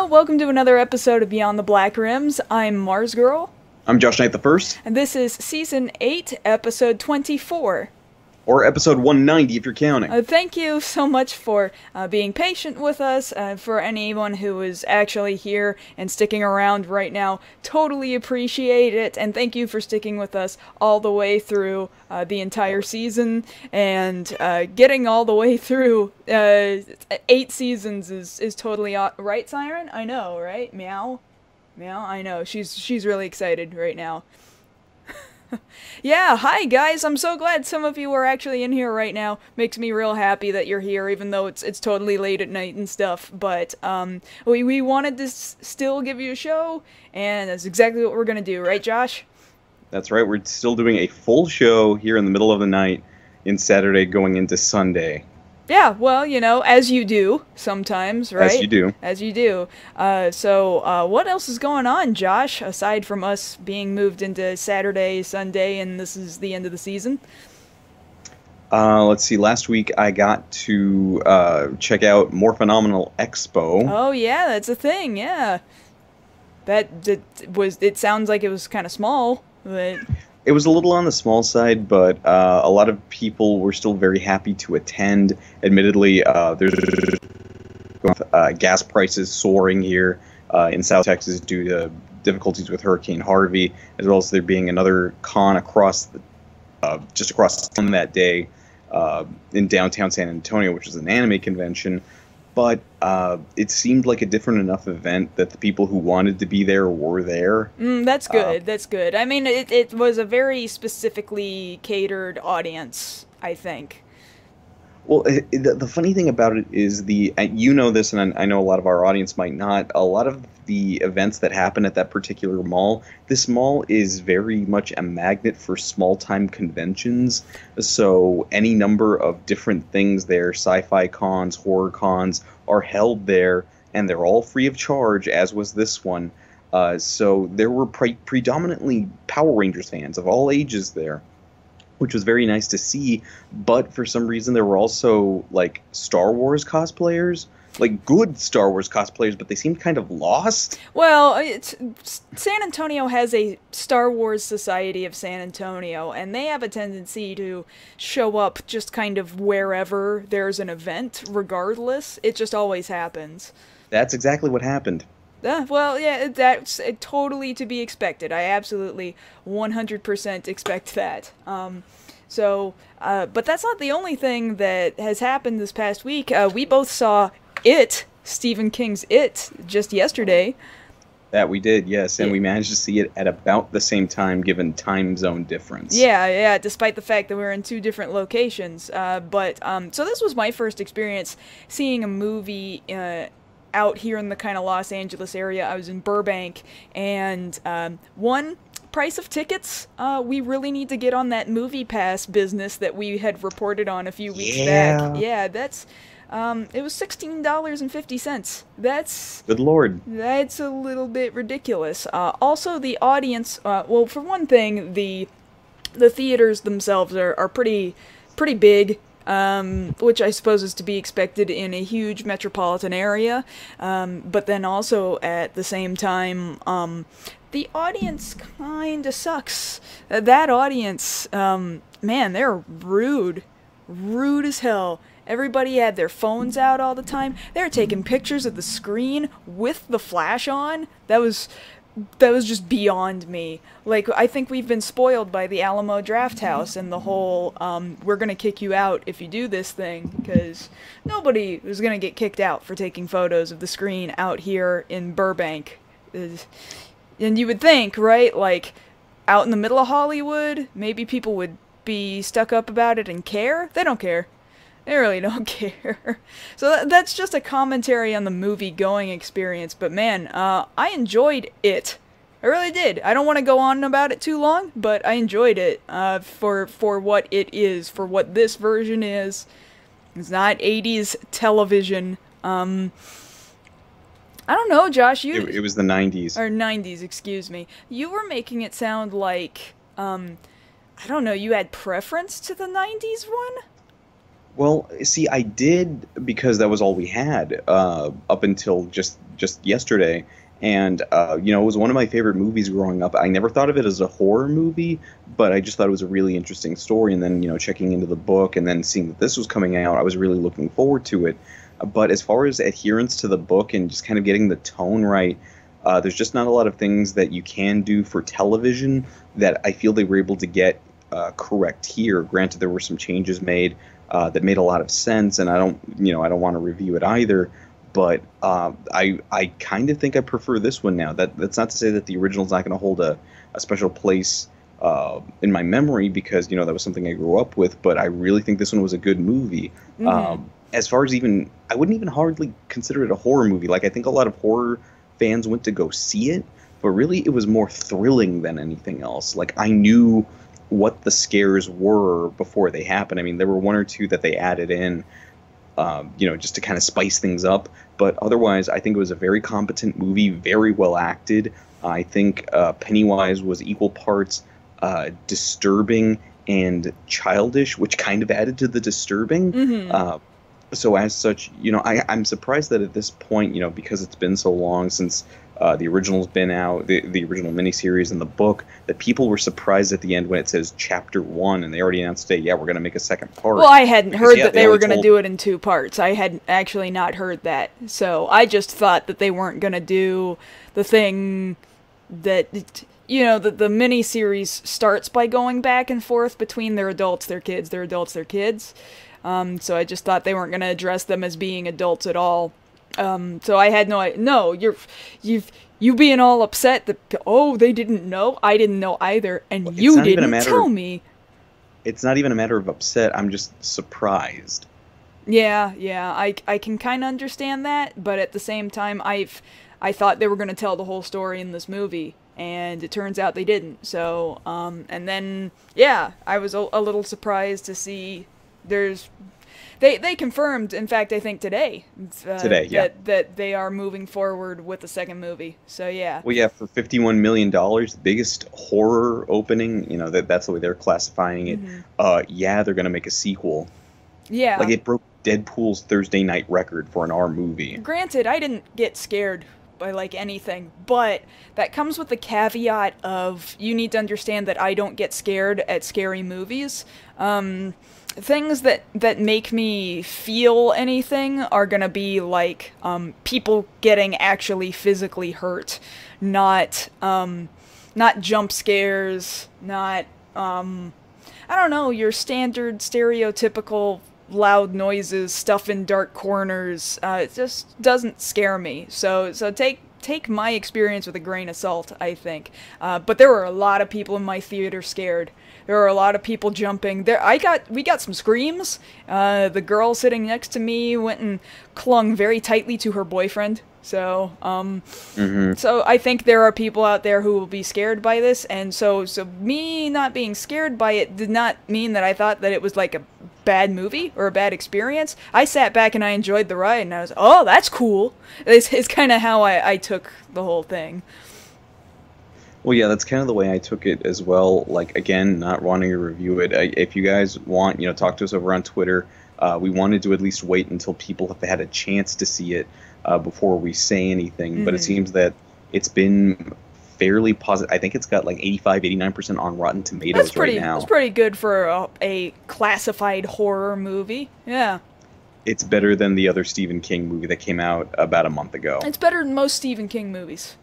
welcome to another episode of Beyond the Black Rims. I'm Mars Girl. I'm Josh Knight the First. And this is Season 8, Episode 24. Or Episode 190 if you're counting. Thank you so much for being patient with us, for anyone who is actually here and sticking around right now. Totally appreciate it, and thank you for sticking with us all the way through the entire season, and getting all the way through 8 seasons is totally right, Siren? I know, right? Meow? Meow? I know. She's really excited right now. Yeah, hi guys, I'm so glad some of you are actually in here right now. Makes me real happy that you're here, even though it's totally late at night and stuff. But we wanted to still give you a show, and that's exactly what we're gonna do, right Josh? That's right, we're still doing a full show here in the middle of the night in Saturday going into Sunday. Yeah, well, you know, as you do sometimes, right? As you do. As you do. So what else is going on, Josh, aside from us being moved into Saturday, Sunday, and this is the end of the season? Let's see, last week I got to check out More Phenomenal Expo. Oh, yeah, that's a thing, yeah. It sounds like it was kind of small, but... It was a little on the small side, but a lot of people were still very happy to attend. Admittedly, there's gas prices soaring here in South Texas due to difficulties with Hurricane Harvey, as well as there being another con just across town that day in downtown San Antonio, which is an anime convention. But it seemed like a different enough event that the people who wanted to be there were there. That's good, that's good. I mean, it was a very specifically catered audience, I think. Well, the funny thing about it is you know this, and I know a lot of our audience might not, a lot of the events that happen at that particular mall, this mall is very much a magnet for small-time conventions, so any number of different things there, sci-fi cons, horror cons, are held there, and they're all free of charge, as was this one. So there were predominantly Power Rangers fans of all ages there, which was very nice to see, but for some reason there were also, like, Star Wars cosplayers, like, good Star Wars cosplayers, but they seemed kind of lost. Well, San Antonio has a Star Wars Society of San Antonio, and they have a tendency to show up just kind of wherever there's an event, regardless. It just always happens. That's exactly what happened. Well, yeah, that's totally to be expected. I absolutely 100% expect that. But that's not the only thing that has happened this past week. We both saw It, Stephen King's It, just yesterday. That we did, yes, and we managed to see it at about the same time, given time zone difference. Yeah, despite the fact that we're in 2 different locations. So this was my first experience seeing a movie out here in the kind of Los Angeles area. I was in Burbank, and price of tickets, we really need to get on that movie pass business that we had reported on a few weeks back. Yeah, that's it was $16.50. That's... Good lord. That's a little bit ridiculous. Also, the audience, well, for one thing, the theaters themselves are pretty big, which I suppose is to be expected in a huge metropolitan area, but then also at the same time, the audience kinda sucks. That audience, man, they're rude as hell. Everybody had their phones out all the time. They were taking pictures of the screen with the flash on. That was just beyond me. Like, I think we've been spoiled by the Alamo Drafthouse and the whole, we're gonna kick you out if you do this thing, because nobody was gonna get kicked out for taking photos of the screen out here in Burbank. And you would think, right, like, out in the middle of Hollywood, maybe people would be stuck up about it and care? They don't care. They really don't care. So that's just a commentary on the movie-going experience, but man, I enjoyed it. I really did. I don't want to go on about it too long, but I enjoyed it for what it is, for what this version is. It's not 80s television. I don't know, Josh, It was the 90s. Or 90s, excuse me. You were making it sound like, I don't know, you had preference to the 90s one? Well, see, I did because that was all we had up until just just yesterday, and you know, it was one of my favorite movies growing up. I never thought of it as a horror movie, but I just thought it was a really interesting story. And then, you know, checking into the book and then seeing that this was coming out, I was really looking forward to it. But as far as adherence to the book and just kind of getting the tone right, there's just not a lot of things that you can do for television that I feel they were able to get correct here. Granted, there were some changes made that made a lot of sense, and I don't want to review it either. But I kind of think I prefer this one now. That's not to say that the original's not going to hold a special place in my memory, because, you know, that was something I grew up with. But I really think this one was a good movie. As far as I wouldn't even hardly consider it a horror movie. Like, I think a lot of horror fans went to go see it, but really it was more thrilling than anything else. Like, I knew what the scares were before they happened. I mean, there were one or two that they added in, you know, just to kind of spice things up. But otherwise, I think it was a very competent movie, very well acted. I think Pennywise was equal parts disturbing and childish, which kind of added to the disturbing. So as such, you know, I'm surprised that at this point, you know, because it's been so long since the original's been out, the original miniseries and the book, that people were surprised at the end when it says Chapter 1, and they already announced today, yeah, we're going to make a second part. Well, I hadn't heard that they were going to do it in 2 parts. I had actually not heard that. So I just thought that they weren't going to do the thing that, you know, the miniseries starts by going back and forth between their adults, their kids, their adults, their kids. So I just thought they weren't going to address them as being adults at all. So I had no, you being all upset that, oh, they didn't know, I didn't know either, and well, you didn't tell me. It's not even a matter of upset, I'm just surprised. Yeah, I can kind of understand that, but at the same time, I thought they were going to tell the whole story in this movie, and it turns out they didn't. So, and then, yeah, I was a little surprised to see they confirmed, in fact, I think today, yeah, that they are moving forward with the second movie. So yeah. Well, yeah, for $51 million, the biggest horror opening, you know, that's the way they're classifying it. Yeah, they're gonna make a sequel. Yeah. Like, it broke Deadpool's Thursday night record for an R movie. Granted, I didn't get scared by, like, anything, but that comes with the caveat of, you need to understand that I don't get scared at scary movies. Things that make me feel anything are gonna be like people getting actually physically hurt, not jump scares, not I don't know, your standard stereotypical loud noises, stuff in dark corners. It just doesn't scare me. So take my experience with a grain of salt, I think. But there were a lot of people in my theater scared. There were a lot of people jumping. We got some screams. The girl sitting next to me went and clung very tightly to her boyfriend. So, so I think there are people out there who will be scared by this, and so me not being scared by it did not mean that I thought that it was like a bad movie or a bad experience. I sat back and I enjoyed the ride, and I was, oh, that's cool. It's kind of how I took the whole thing. Well, yeah, that's kind of the way I took it as well. Like, again, not wanting to review it. If you guys want, you know, talk to us over on Twitter. We wanted to at least wait until people have had a chance to see it before we say anything. But it seems that it's been fairly positive. I think it's got like 85-89% on Rotten Tomatoes right now. That's pretty good for a classified horror movie. Yeah. It's better than the other Stephen King movie that came out about a month ago. It's better than most Stephen King movies.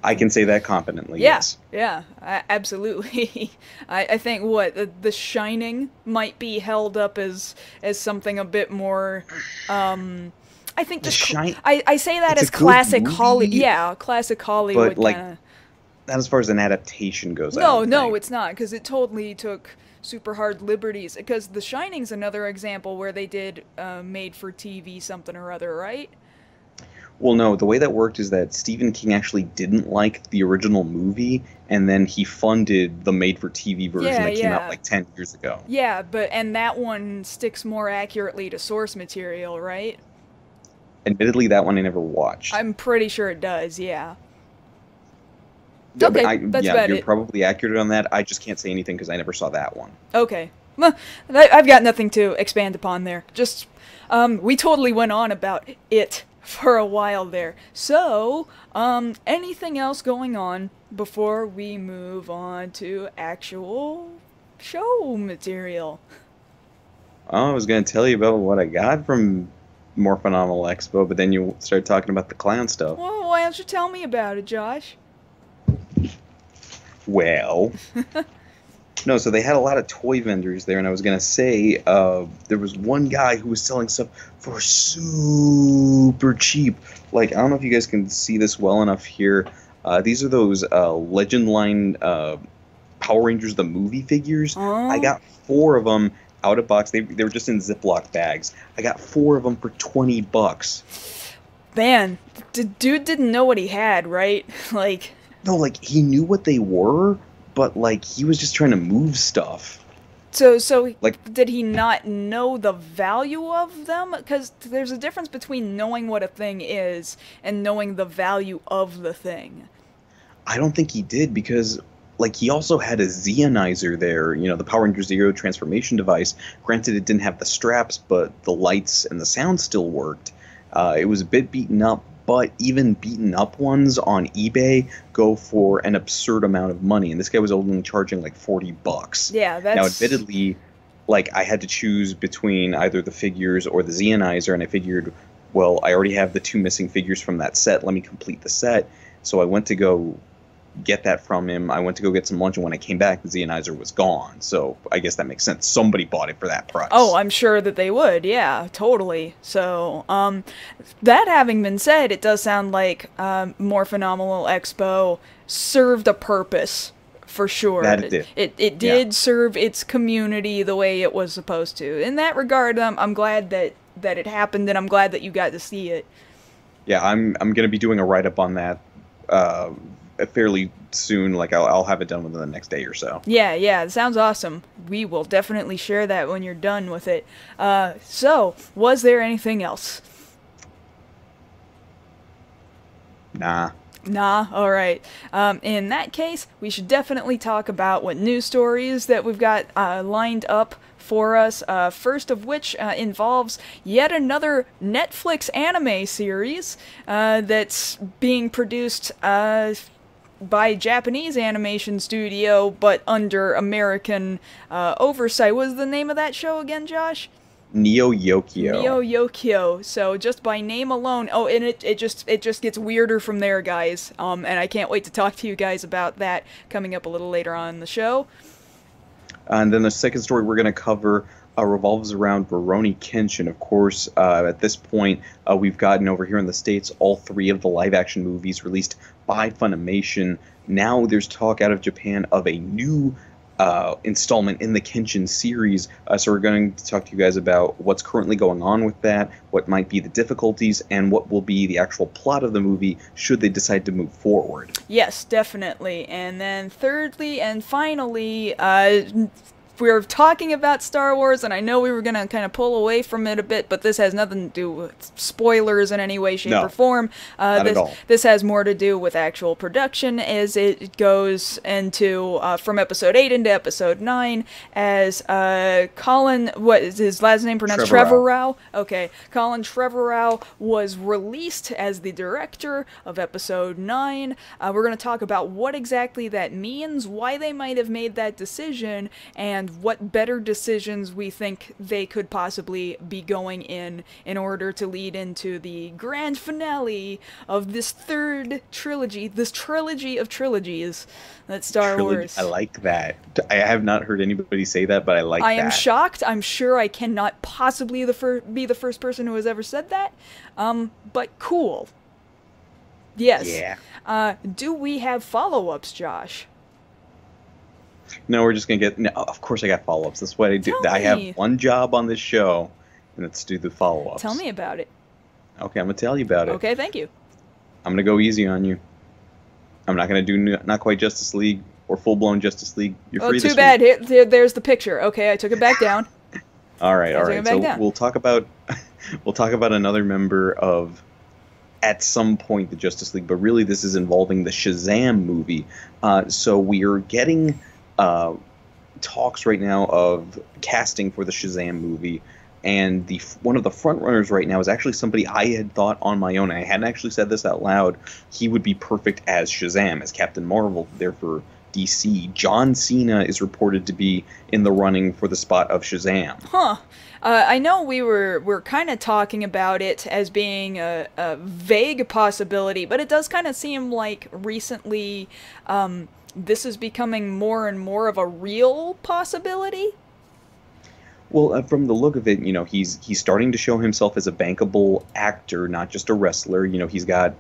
I can say that confidently, yeah, yes. Yeah, absolutely. I think The Shining might be held up as something a bit more, I think just I say that as classic Hollywood. Yeah, classic Hollywood. But like, not as far as an adaptation goes. No, it's not, because it totally took super hard liberties. Because The Shining's another example where they did made for TV something or other, right? Well, no, the way that worked is that Stephen King actually didn't like the original movie, and then he funded the made-for-TV version that came out like 10 years ago. Yeah, and that one sticks more accurately to source material, right? Admittedly, that one I never watched. I'm pretty sure it does, yeah. Okay, that's about it. You're probably accurate on that. I just can't say anything because I never saw that one. Okay. Well, I've got nothing to expand upon there. Just, we totally went on about it for a while there. So, anything else going on before we move on to actual show material? Oh, I was going to tell you about what I got from More Phenomenal Expo, but then you started talking about the clown stuff. Well, why don't you tell me about it, Josh? Well, no, so they had a lot of toy vendors there, and I was going to say there was one guy who was selling stuff for super cheap. Like, I don't know if you guys can see this well enough here. These are those Legend Line Power Rangers the movie figures. I got 4 of them out of box. They were just in Ziploc bags. I got 4 of them for $20. Man, the dude didn't know what he had, right? Like... No, like, he knew what they were, but, like, he was just trying to move stuff. So like, did he not know the value of them? Because there's a difference between knowing what a thing is and knowing the value of the thing. I don't think he did, because, like, he also had a Zeonizer there, you know, the Power Ranger Zero transformation device. Granted, it didn't have the straps, but the lights and the sound still worked. It was a bit beaten up, but even beaten up ones on eBay go for an absurd amount of money, and this guy was only charging like $40. Yeah, that's... Now, admittedly, like, I had to choose between either the figures or the Zeonizer, and I figured, well, I already have the 2 missing figures from that set, let me complete the set. So I went to go get that from him. I went to go get some lunch, and when I came back, the Zeonizer was gone. So I guess that makes sense. Somebody bought it for that price. Oh, I'm sure that they would. Yeah, totally. So, that having been said, it does sound like More Phenomenal Expo served a purpose, for sure. That it did. It did serve its community the way it was supposed to. In that regard, I'm glad that it happened, and I'm glad that you got to see it. Yeah, I'm going to be doing a write-up on that fairly soon. Like, I'll have it done within the next day or so. Yeah, it sounds awesome. We will definitely share that when you're done with it. So, was there anything else? Nah. Alright. In that case, we should definitely talk about what news stories that we've got lined up for us. First of which involves yet another Netflix anime series that's being produced by Japanese animation studio, but under American oversight. What was the name of that show again, Josh? Neo Yokio. Neo Yokio. So just by name alone, and it just gets weirder from there, guys. And I can't wait to talk to you guys about that coming up a little later on in the show. And then the second story we're going to cover revolves around Rurouni Kenshin. Of course, at this point, we've gotten over here in the States all 3 of the live-action movies released by Funimation. Now there's talk out of Japan of a new installment in the Kenshin series. So we're going to talk to you guys about what's currently going on with that, what might be the difficulties, and what will be the actual plot of the movie should they decide to move forward. Yes, definitely. And then thirdly and finally, we're talking about Star Wars, and I know we were going to kind of pull away from it a bit, but this has nothing to do with spoilers in any way, shape, or form. Not at all. This has more to do with actual production as it goes into, from Episode 8 into Episode 9, as Colin, what is his last name pronounced? Trevorrow? Okay. Colin Trevorrow was released as the director of Episode 9. We're going to talk about what exactly that means, why they might have made that decision, and what better decisions we think they could possibly be going in order to lead into the grand finale of this third trilogy, this trilogy of trilogies that Star Wars. I like that. I have not heard anybody say that, but I like that. I am shocked. I'm sure I cannot possibly be the first person who has ever said that. But cool. Yes. Yeah. Do we have follow-ups, Josh? No, we're just going to get... No, of course I got follow-ups. That's what I do. I have one job on this show, and it's to do the follow-ups. Tell me about it. Okay, I'm going to tell you about it. Okay, thank you. I'm going to go easy on you. I'm not going to do Not Quite Justice League or full-blown Justice League. You're free this week. Too bad. There's the picture. Okay, I took it back down. all right. So we'll talk about another member of... at some point the Justice League, but really this is involving the Shazam movie. So we are getting talks right now of casting for the Shazam movie. and the one of the front runners right now is actually somebody I had thought on my own. I hadn't actually said this out loud. He would be perfect as Shazam, as Captain Marvel, there for DC. John Cena is reported to be in the running for the spot of Shazam. Huh. I know we're kind of talking about it as being a vague possibility, but it does kind of seem like recently this is becoming more and more of a real possibility. Well, from the look of it, he's starting to show himself as a bankable actor, not just a wrestler. He's got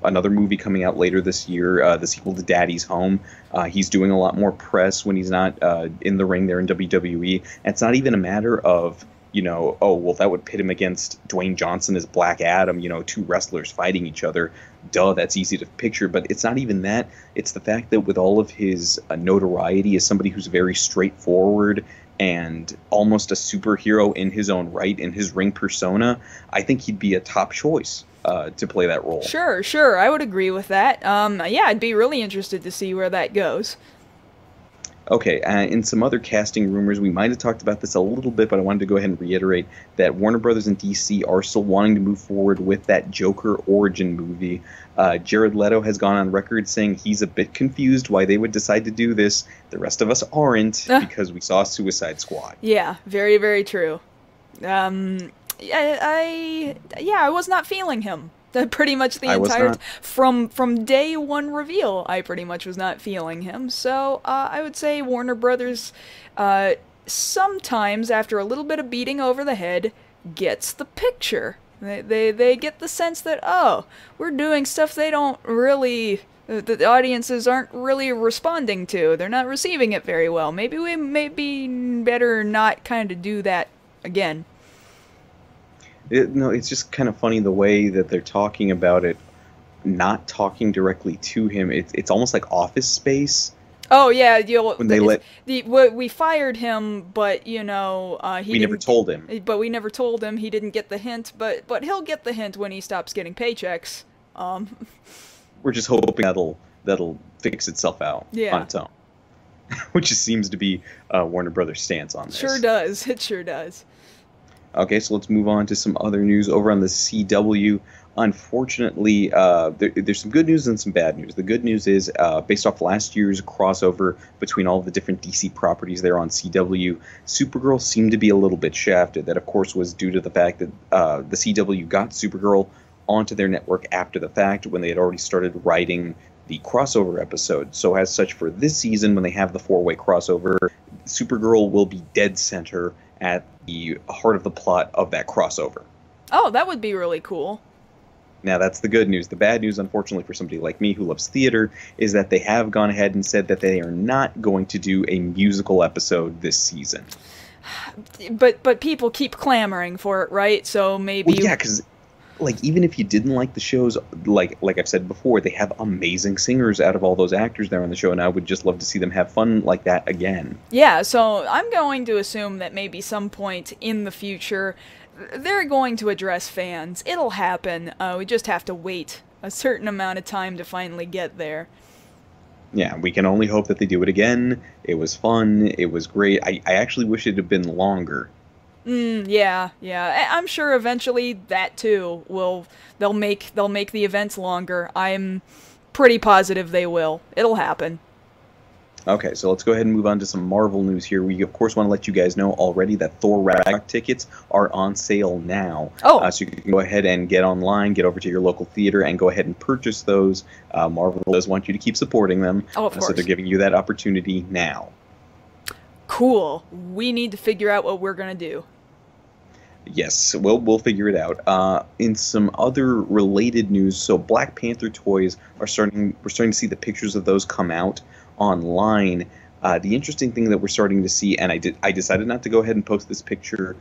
another movie coming out later this year, the sequel to Daddy's Home. He's doing a lot more press when he's not in the ring there in WWE. And it's not even a matter of, oh, well, that would pit him against Dwayne Johnson as Black Adam, two wrestlers fighting each other. Duh, that's easy to picture. But it's not even that. It's the fact that with all of his notoriety as somebody who's very straightforward and almost a superhero in his own right, in his ring persona, I think he'd be a top choice to play that role. Sure, I would agree with that. Yeah, I'd be really interested to see where that goes. Okay, in some other casting rumors, we might have talked about this a little bit, but I wanted to go ahead and reiterate that Warner Brothers and DC are still wanting to move forward with that Joker origin movie. Jared Leto has gone on record saying he's a bit confused why they would decide to do this. The rest of us aren't, because we saw Suicide Squad. Yeah, very, very true. I was not feeling him. Pretty much the entire from day one reveal, I pretty much was not feeling him. So I would say Warner Brothers, sometimes after a little bit of beating over the head, gets the picture. They get the sense that, oh, we're doing stuff they don't really, the audiences aren't really responding to. They're not receiving it very well. Maybe we better not kind of do that again. It's just kind of funny the way that they're talking about it, not talking directly to him. It's almost like Office Space. Oh yeah, we fired him, but we never told him. But we never told him. He didn't get the hint, but he'll get the hint when he stops getting paychecks. We're just hoping that'll fix itself out on its own, which just seems to be Warner Brothers' stance on this. Sure does. It sure does. Okay, so let's move on to some other news over on the CW. Unfortunately, there's some good news and some bad news. The good news is, based off last year's crossover between all of the different DC properties there on CW, Supergirl seemed to be a little bit shafted. That, of course, was due to the fact that the CW got Supergirl onto their network after the fact when they had already started writing the crossover episode. So as such, for this season, when they have the four-way crossover, Supergirl will be dead center at the heart of the plot of that crossover. Oh, that would be really cool. Now, that's the good news. The bad news, unfortunately, for somebody like me who loves theater, is that they have gone ahead and said that they are not going to do a musical episode this season. But people keep clamoring for it, right? So maybe... Well, yeah, because... even if you didn't like the shows, like I've said before, they have amazing singers out of all those actors there on the show, and I would just love to see them have fun like that again. Yeah, so I'm going to assume that maybe some point in the future, they're going to address fans. It'll happen. We just have to wait a certain amount of time to finally get there. Yeah, we can only hope that they do it again. It was fun. It was great. I actually wish it had been longer. Yeah. I'm sure eventually that too they'll make the events longer. I'm pretty positive they will. It'll happen. Okay, so let's go ahead and move on to some Marvel news here. We, of course, want to let you guys know already that Thor Ragnarok tickets are on sale now. Oh. So you can go ahead and get online, get over to your local theater, and go ahead and purchase those. Marvel does want you to keep supporting them. Oh, of course. So they're giving you that opportunity now. Cool. We need to figure out what we're going to do. Yes, we'll figure it out. In some other related news, so Black Panther toys we're starting to see the pictures of those come out online. The interesting thing that we're starting to see, and I decided not to go ahead and post this picture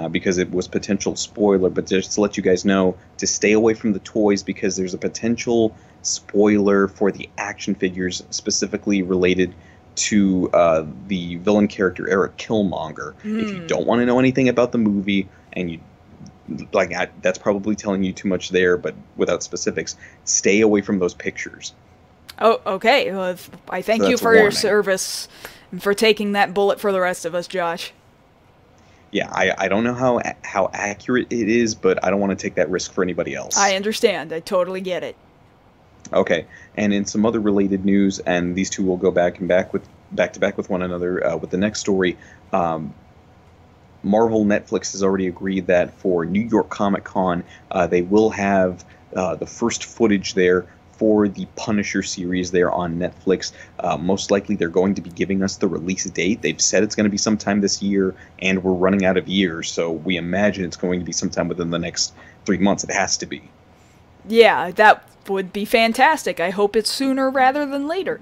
because it was potential spoiler, but just to let you guys know to stay away from the toys because there's a potential spoiler for the action figures specifically related to the villain character Eric Killmonger. If you don't want to know anything about the movie, and you that's probably telling you too much there, but without specifics, stay away from those pictures. Oh, okay. Well, I thank you for your service and for taking that bullet for the rest of us, Josh. Yeah, I don't know how accurate it is, but I don't want to take that risk for anybody I else. understand. I totally get it. Okay, and in some other related news, and these two will go back to back with one another with the next story. Um, Marvel Netflix has already agreed that for New York Comic Con, they will have the first footage there for the Punisher series there on Netflix. Most likely, they're going to be giving us the release date. They've said it's going to be sometime this year, and we're running out of years, so we imagine it's going to be sometime within the next 3 months. It has to be. Yeah, that would be fantastic. I hope it's sooner rather than later.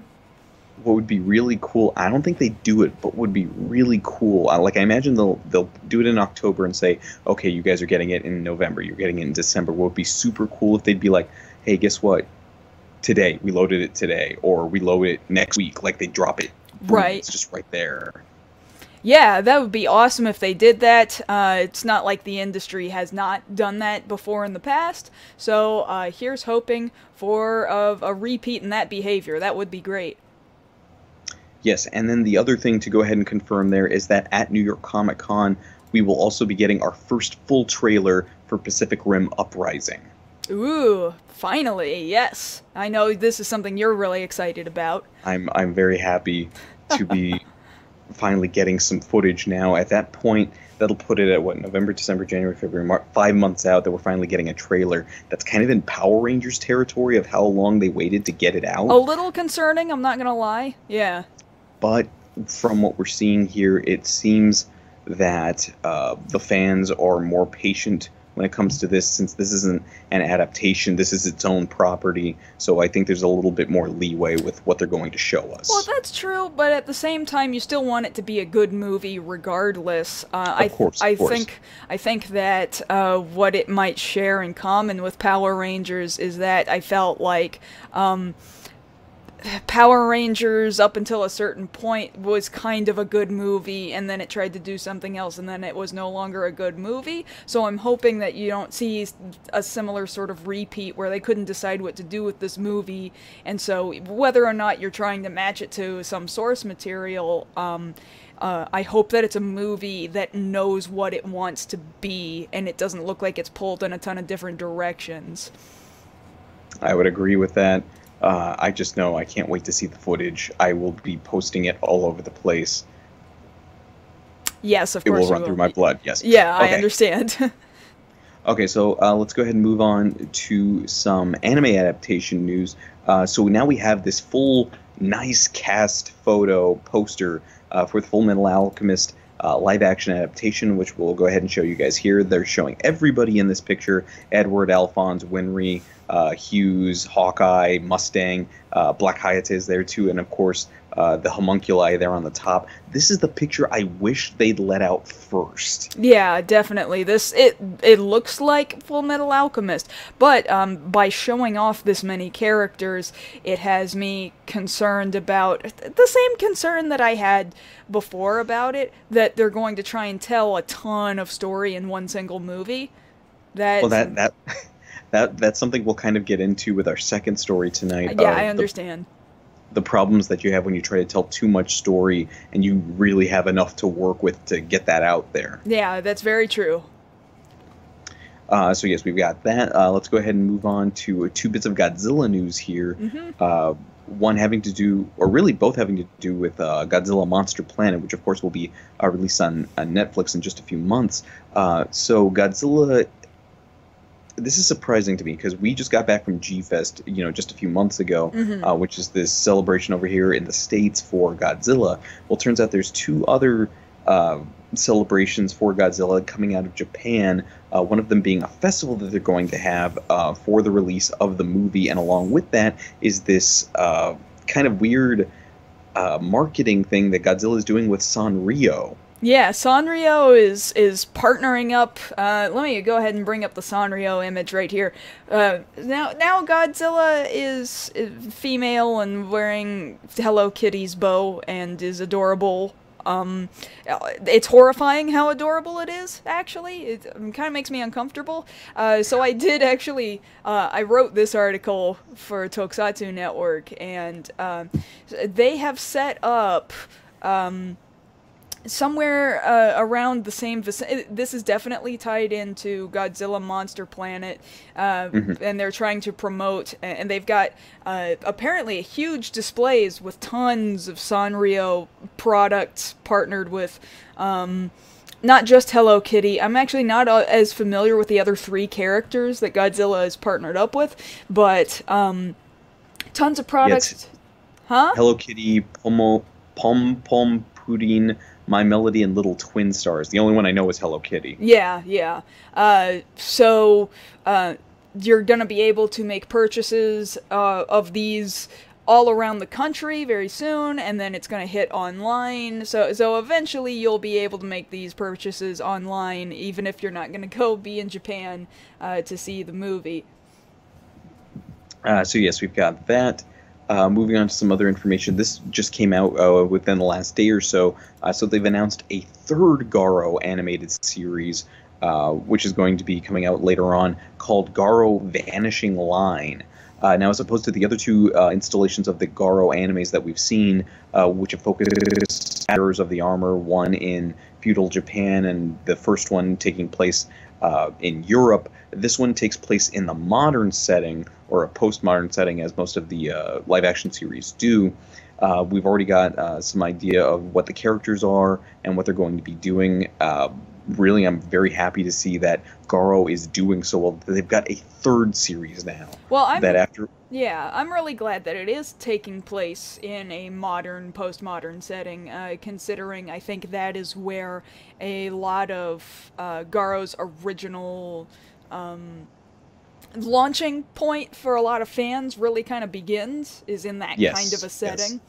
What would be really cool, I don't think they do it, but would be really cool, like I imagine they'll do it in October and say, okay, you guys are getting it in November, you're getting it in December. What would be super cool if they'd be like, hey, guess what, today we loaded it today, or we load it next week. Like they drop it, boom, Right. it's just right there. Yeah, that would be awesome if they did that. It's not like the industry has not done that before in the past, so here's hoping for a repeat in that behavior. That would be great. Yes, and then the other thing to go ahead and confirm there is that at New York Comic Con we will also be getting our first full trailer for Pacific Rim Uprising. Ooh, finally, yes. I know this is something you're really excited about. I'm very happy to be finally getting some footage now. At that point, that'll put it at what, November, December, January, February, March, 5 months out that we're finally getting a trailer. That's kind of in Power Rangers territory of how long they waited to get it A out. little concerning, I'm not gonna lie. Yeah. But from what we're seeing here, it seems that the fans are more patient when it comes to this, since this isn't an adaptation, this is its own property. So I think there's a little bit more leeway with what they're going to show us. Well, that's true, but at the same time, you still want it to be a good movie, regardless. Of course, of course. I think that what it might share in common with Power Rangers is that I felt like Power Rangers, up until a certain point, was kind of a good movie, and then it tried to do something else, and then it was no longer a good movie. So I'm hoping that you don't see a similar sort of repeat where they couldn't decide what to do with this movie, and so whether or not you're trying to match it to some source material, I hope that it's a movie that knows what it wants to be, and it doesn't look like it's pulled in a ton of different directions. I would agree with that. I just know I can't wait to see the footage. I will be posting it all over the place. Yes, of It course will run through my blood, yes. Yeah, I Okay. understand. Okay, so let's go ahead and move on to some anime adaptation news. So now we have this full, nice cast photo poster for the Full Metal Alchemist live-action adaptation, which we'll go ahead and show you guys here. They're showing everybody in this picture: Edward, Alphonse, Winry, Hughes, Hawkeye, Mustang, Black Hayate is there too, and of course the homunculi there on the top. This is the picture I wish they'd let out first. Yeah, definitely. It looks like Full Metal Alchemist, but by showing off this many characters, it has me concerned about the same concern that I had before about it, that they're going to try and tell a ton of story in one single movie. Well, that's something we'll kind of get into with our second story tonight. Yeah, I understand. The problems that you have when you try to tell too much story and you really have enough to work with to get that out there. Yeah, that's very true. So yes, we've got that. Let's go ahead and move on to two bits of Godzilla news here. One having to do, or really both having to do with Godzilla Monster Planet, which of course will be released on Netflix in just a few months. So Godzilla, this is surprising to me because we just got back from G-Fest, just a few months ago, which is this celebration over here in the States for Godzilla. Well, it turns out there's two other celebrations for Godzilla coming out of Japan, one of them being a festival that they're going to have for the release of the movie, and along with that is this kind of weird marketing thing that Godzilla is doing with Sanrio. Yeah, Sanrio is partnering up. Let me go ahead and bring up the Sanrio image right here. Now Godzilla is female and wearing Hello Kitty's bow and is adorable. It's horrifying how adorable it is, actually. It kind of makes me uncomfortable. So I did actually, I wrote this article for Tokusatsu Network, and they have set up somewhere around the same vicinity. This is definitely tied into Godzilla Monster Planet, Hmm. and they're trying to promote, and they've got apparently huge displays with tons of Sanrio products partnered with not just Hello Kitty. I'm actually not as familiar with the other three characters that Godzilla is partnered up with, but tons of Yeah, it's products. Huh? Hello Kitty, Pom Pom Pudding, My Melody, and Little Twin Stars. The only one I know is Hello Kitty. Yeah, yeah. So you're gonna be able to make purchases of these all around the country very soon, and then it's gonna hit online. So eventually you'll be able to make these purchases online, even if you're not gonna go be in Japan to see the movie. So yes, we've got that. Moving on to some other information. This just came out within the last day or so. So they've announced a third Garo animated series, which is going to be coming out later on, called Garo Vanishing Line. Now, as opposed to the other two installations of the Garo animes that we've seen, which have focused on Eras of the Armor, one in feudal Japan and the first one taking place in Europe, this one takes place in the modern setting, or a postmodern setting, as most of the live-action series do. We've already got some idea of what the characters are and what they're going to be doing. Really, I'm very happy to see that Garo is doing so well. They've got a third series now. Well, That after yeah, I'm really glad that it is taking place in a modern, postmodern setting, considering I think that is where a lot of Garo's original launching point for a lot of fans really kind of begins, is in that kind of a yes, setting.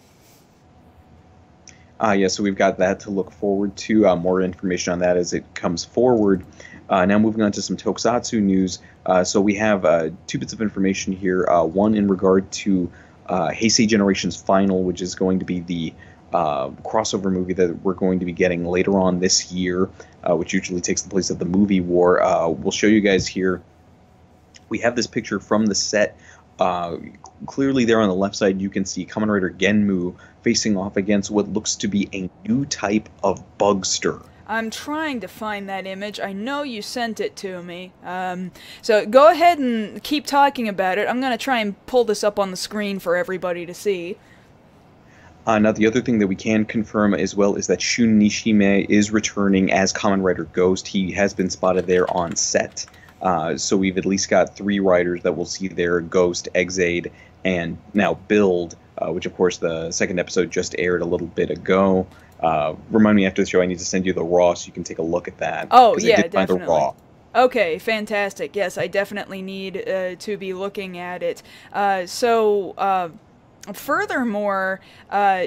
yeah, so we've got that to look forward to. More information on that as it comes forward. Now moving on to some Tokusatsu news. So we have two bits of information here. One in regard to Heisei Generation's Final, which is going to be the crossover movie that we're going to be getting later on this year, which usually takes the place of the movie war. We'll show you guys here. We have this picture from the set. Clearly there on the left side you can see Kamen Rider Genmu facing off against what looks to be a new type of bugster. I'm trying to find that image. I know you sent it to me. So go ahead and keep talking about it. I'm going to try and pull this up on the screen for everybody to see. Now, the other thing that we can confirm as well is that Shun Nishime is returning as Kamen Rider Ghost. He has been spotted there on set. So we've at least got 3 riders that we'll see there: Ghost, Exade, and now Build, which of course the second episode just aired a little bit ago. Remind me after the show, I need to send you the raw so you can take a look at that. Oh, 'cause I yeah, did find the definitely. raw. Okay, fantastic. Yes, I definitely need to be looking at it. Furthermore,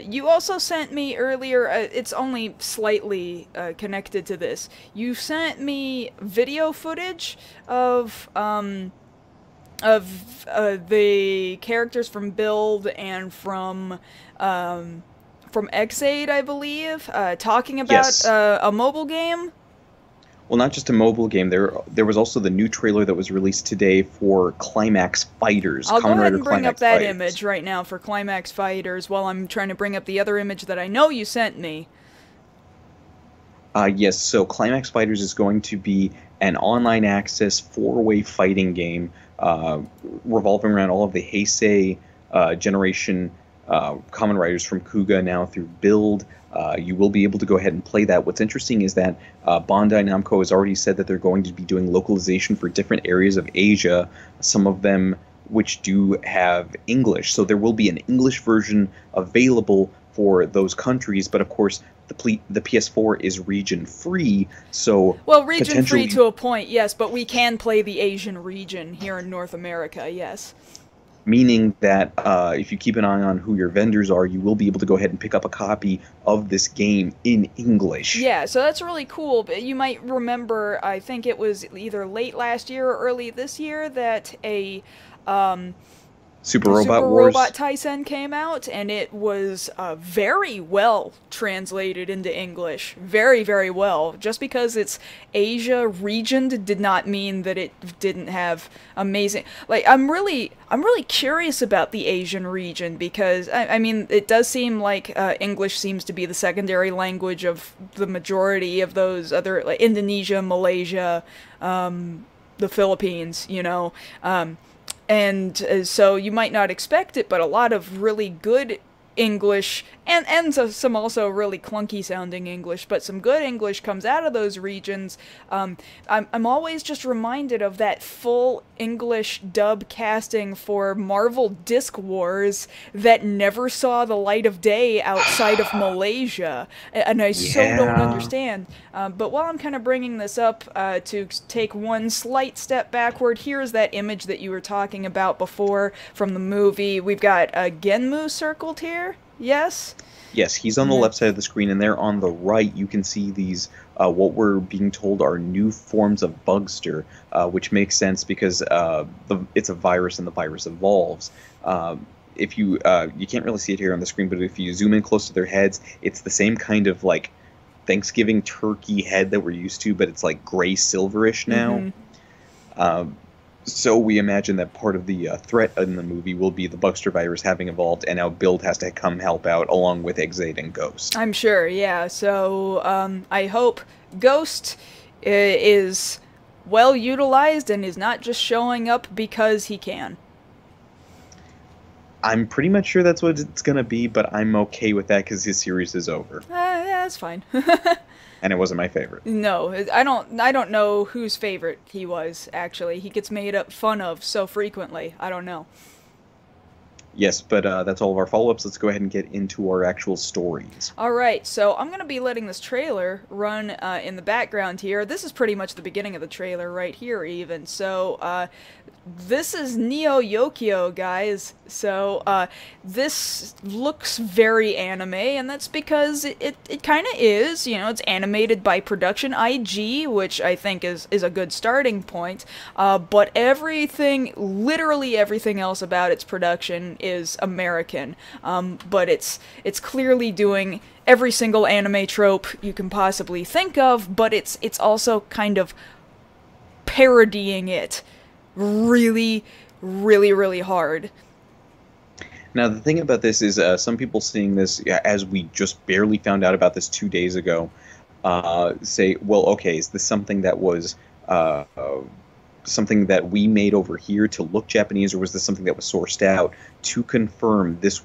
you also sent me earlier, it's only slightly connected to this. You sent me video footage of the characters from Build and from Exade, I believe, talking about Yes. a mobile game. Well, not just a mobile game. There was also the new trailer that was released today for Climax Fighters. I'll go Kamen ahead Rider and bring up Climax that Fighters. image right now for Climax Fighters while I'm trying to bring up the other image that I know you sent me. Yes, so Climax Fighters is going to be an online access 4-way fighting game revolving around all of the Heisei generation Kamen Riders from Kuga now through Build. You will be able to go ahead and play that. What's interesting is that Bandai Namco has already said that they're going to be doing localization for different areas of Asia, some of them which do have English. So there will be an English version available for those countries, but of course the PS4 is region free, so Well, region free potentially, to a point, yes, but we can play the Asian region here in North America, yes. meaning that if you keep an eye on who your vendors are, you will be able to go ahead and pick up a copy of this game in English. Yeah, so that's really cool. But you might remember, I think it was either late last year or early this year, that Super Robot Super Wars. Robot Tyson came out, and it was very well translated into English. Very, very well. Just because it's Asia regioned did not mean that it didn't have amazing. Like, I'm really curious about the Asian region because I mean, it does seem like English seems to be the secondary language of the majority of those other, like Indonesia, Malaysia, the Philippines. And so you might not expect it, but a lot of really good English and some also really clunky sounding English, but some good English comes out of those regions. I'm always just reminded of that full English dub casting for Marvel Disc Wars that never saw the light of day outside of Malaysia, and I so don't understand. But while I'm kind of bringing this up to take one slight step backward, here's that image that you were talking about before from the movie. We've got Genmu circled here. Yes? Yes, he's on the left side of the screen, and there on the right you can see these, what we're being told are new forms of Bugster, which makes sense because it's a virus and the virus evolves. If you can't really see it here on the screen, but if you zoom in close to their heads, it's the same kind of like Thanksgiving turkey head that we're used to, but it's like gray silverish now. So we imagine that part of the threat in the movie will be the Bugster virus having evolved, and now Build has to come help out along with Exade and Ghost. I'm sure, yeah. So I hope Ghost is well utilized and is not just showing up because he can. I'm pretty much sure that's what it's going to be, but I'm okay with that because his series is over. Yeah, that's fine. And it wasn't my favorite. No, I don't know whose favorite he was, actually. He gets made fun of so frequently. I don't know. Yes, but that's all of our follow-ups. Let's go ahead and get into our actual stories. Alright, so I'm going to be letting this trailer run in the background here. This is pretty much the beginning of the trailer right here, even. So, this is Neo Yokio, guys. So, this looks very anime, and that's because it kind of is. It's animated by Production IG, which I think is a good starting point. But literally everything else about its production is American. But it's clearly doing every single anime trope you can possibly think of, but it's also kind of parodying it really, really, really hard. Now, the thing about this is some people seeing this, as we just barely found out about this 2 days ago, say, well, okay, is this something that was something that we made over here to look Japanese, or was this something that was sourced out? To confirm, this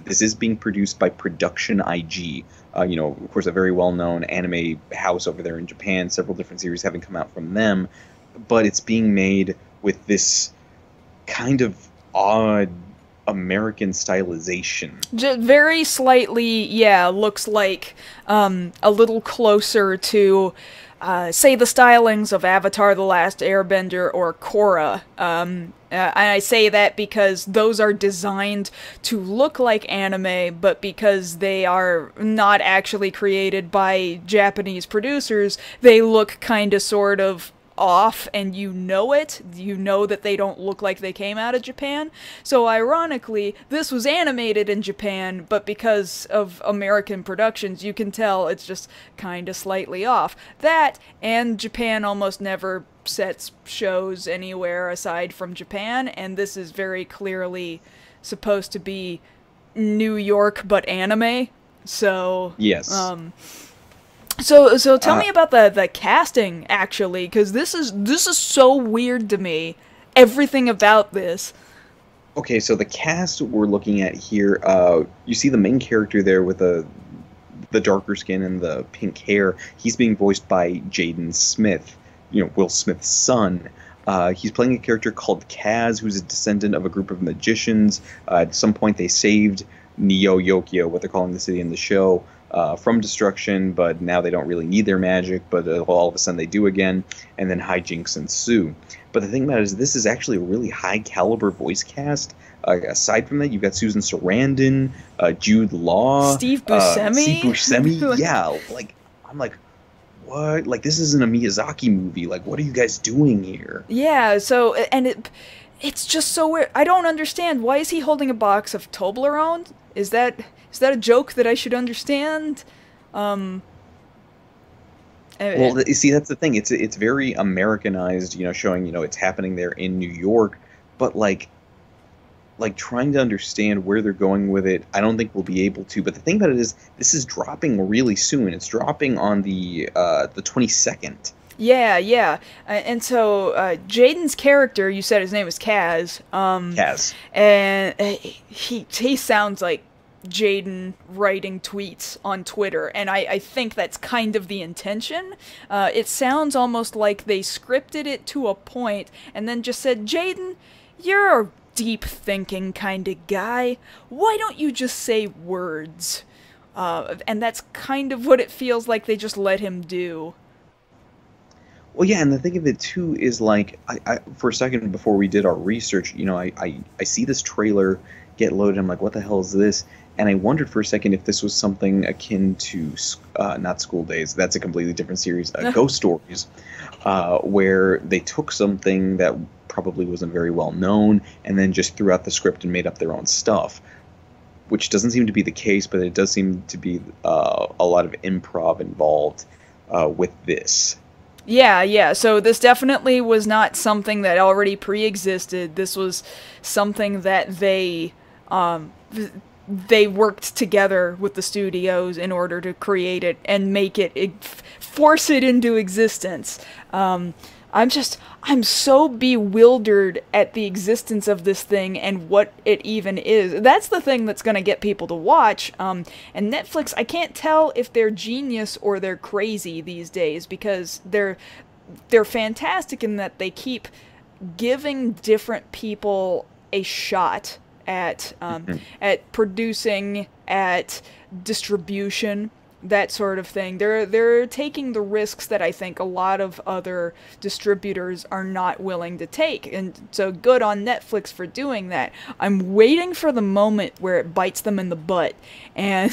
is being produced by Production IG. Of course, a very well-known anime house over there in Japan, several different series having come out from them, but it's being made with this kind of odd American stylization. Very slightly, yeah, looks like a little closer to, say, the stylings of Avatar: The Last Airbender or Korra. And I say that because those are designed to look like anime, but because they are not actually created by Japanese producers, they look kind of sort of off, and you know that they don't look like they came out of Japan. So ironically, this was animated in Japan, but because of American productions, you can tell it's just kind of slightly off. That, and Japan almost never sets shows anywhere aside from Japan, and this is very clearly supposed to be New York but anime. So yes. So tell me about the casting, actually, because this is so weird to me. Everything about this. Okay, so the cast we're looking at here, you see the main character there with the darker skin and the pink hair. He's being voiced by Jaden Smith, Will Smith's son. He's playing a character called Kaz, who's a descendant of a group of magicians. At some point, they saved Neo Yokio, what they're calling the city in the show, from destruction, but now they don't really need their magic, but all of a sudden they do again, and then hijinks ensue. But the thing about it is this is actually a really high-caliber voice cast. Aside from that, you've got Susan Sarandon, Jude Law, Steve Buscemi. Yeah, I'm like, what? This isn't a Miyazaki movie. What are you guys doing here? Yeah, so, and It's just so weird. I don't understand. Why is he holding a box of Toblerone? Is that a joke that I should understand? Um, Well, eh, you see, that's the thing. It's very Americanized, showing, it's happening there in New York, but like trying to understand where they're going with it, I don't think we'll be able to. But the thing about it is, this is dropping really soon. It's dropping on the 22nd. yeah, yeah. And so Jaden's character, you said his name was Kaz. Kaz. And he sounds like Jaden writing tweets on Twitter, and I think that's kind of the intention. It sounds almost like they scripted it to a point and then just said, Jaden, you're a deep thinking kind of guy. Why don't you just say words? And that's kind of what it feels like they just let him do. Well, yeah, and the thing of it too is like, for a second before we did our research, I see this trailer get loaded. I'm like, what the hell is this? And I wondered for a second if this was something akin to not School Days. That's a completely different series. Ghost Stories, where they took something that probably wasn't very well known and then just threw out the script and made up their own stuff, which doesn't seem to be the case, but it does seem to be a lot of improv involved with this. Yeah, yeah. So this definitely was not something that already pre-existed. This was something that they worked together with the studios in order to create it and make force it into existence. I'm so bewildered at the existence of this thing and what it even is. That's the thing that's going to get people to watch. And Netflix, I can't tell if they're genius or they're crazy these days, because they're fantastic in that they keep giving different people a shot at producing, at distribution, that sort of thing. They're taking the risks that I think a lot of other distributors are not willing to take, and so good on Netflix for doing that. I'm waiting for the moment where it bites them in the butt, and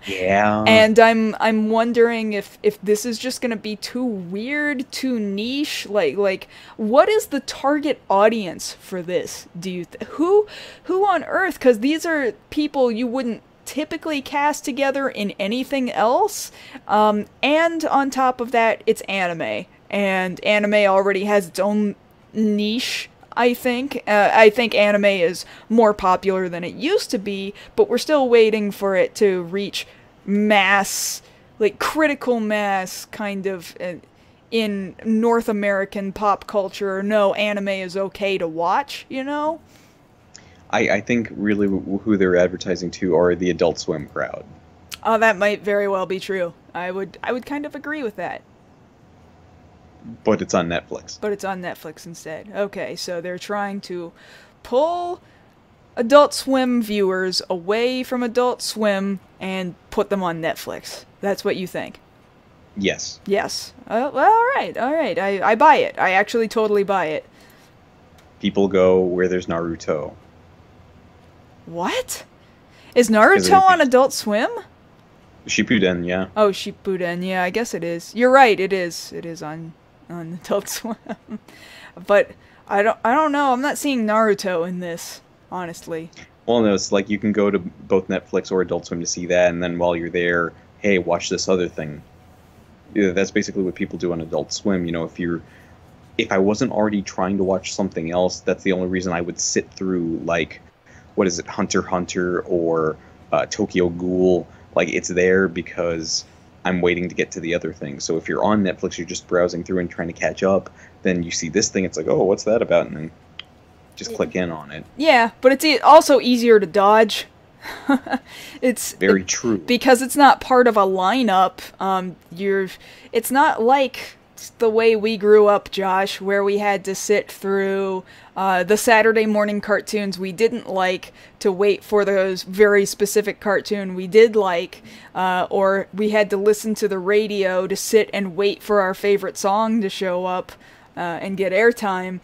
Yeah. and I'm wondering if this is just gonna be too weird, too niche. Like what is the target audience for this? Do you who on earth? Because these are people you wouldn't typically cast together in anything else. And on top of that, it's anime. And anime already has its own niche, I think. I think anime is more popular than it used to be, but we're still waiting for it to reach mass, like critical mass, kind of in North American pop culture. No, anime is okay to watch, you know? I think really who they're advertising to are the Adult Swim crowd. Oh, that might very well be true. I would kind of agree with that. But it's on Netflix. But it's on Netflix instead. Okay, so they're trying to pull Adult Swim viewers away from Adult Swim and put them on Netflix. That's what you think? Yes. Yes. Well, all right, all right. I buy it. I actually totally buy it. People go where there's Naruto. What? Is Naruto on Adult Swim? Shippuden, yeah. Oh, Shippuden. Yeah, I guess it is. You're right. It is. It is on Adult Swim. But I don't know. I'm not seeing Naruto in this, honestly. Well, no, it's like you can go to both Netflix or Adult Swim to see that, and then while you're there, hey, watch this other thing. Yeah, that's basically what people do on Adult Swim. If I wasn't already trying to watch something else, that's the only reason I would sit through, like, what is it, Hunter x Hunter or Tokyo Ghoul. Like, it's there because I'm waiting to get to the other thing. So if you're on Netflix, you're just browsing through and trying to catch up, then you see this thing, it's like, oh, what's that about? And then just click in on it. Yeah, but it's also easier to dodge. It's very true. Because it's not part of a lineup. It's not like the way we grew up, Josh, where we had to sit through the Saturday morning cartoons we didn't like to wait for those very specific cartoon we did like, or we had to listen to the radio to sit and wait for our favorite song to show up and get airtime.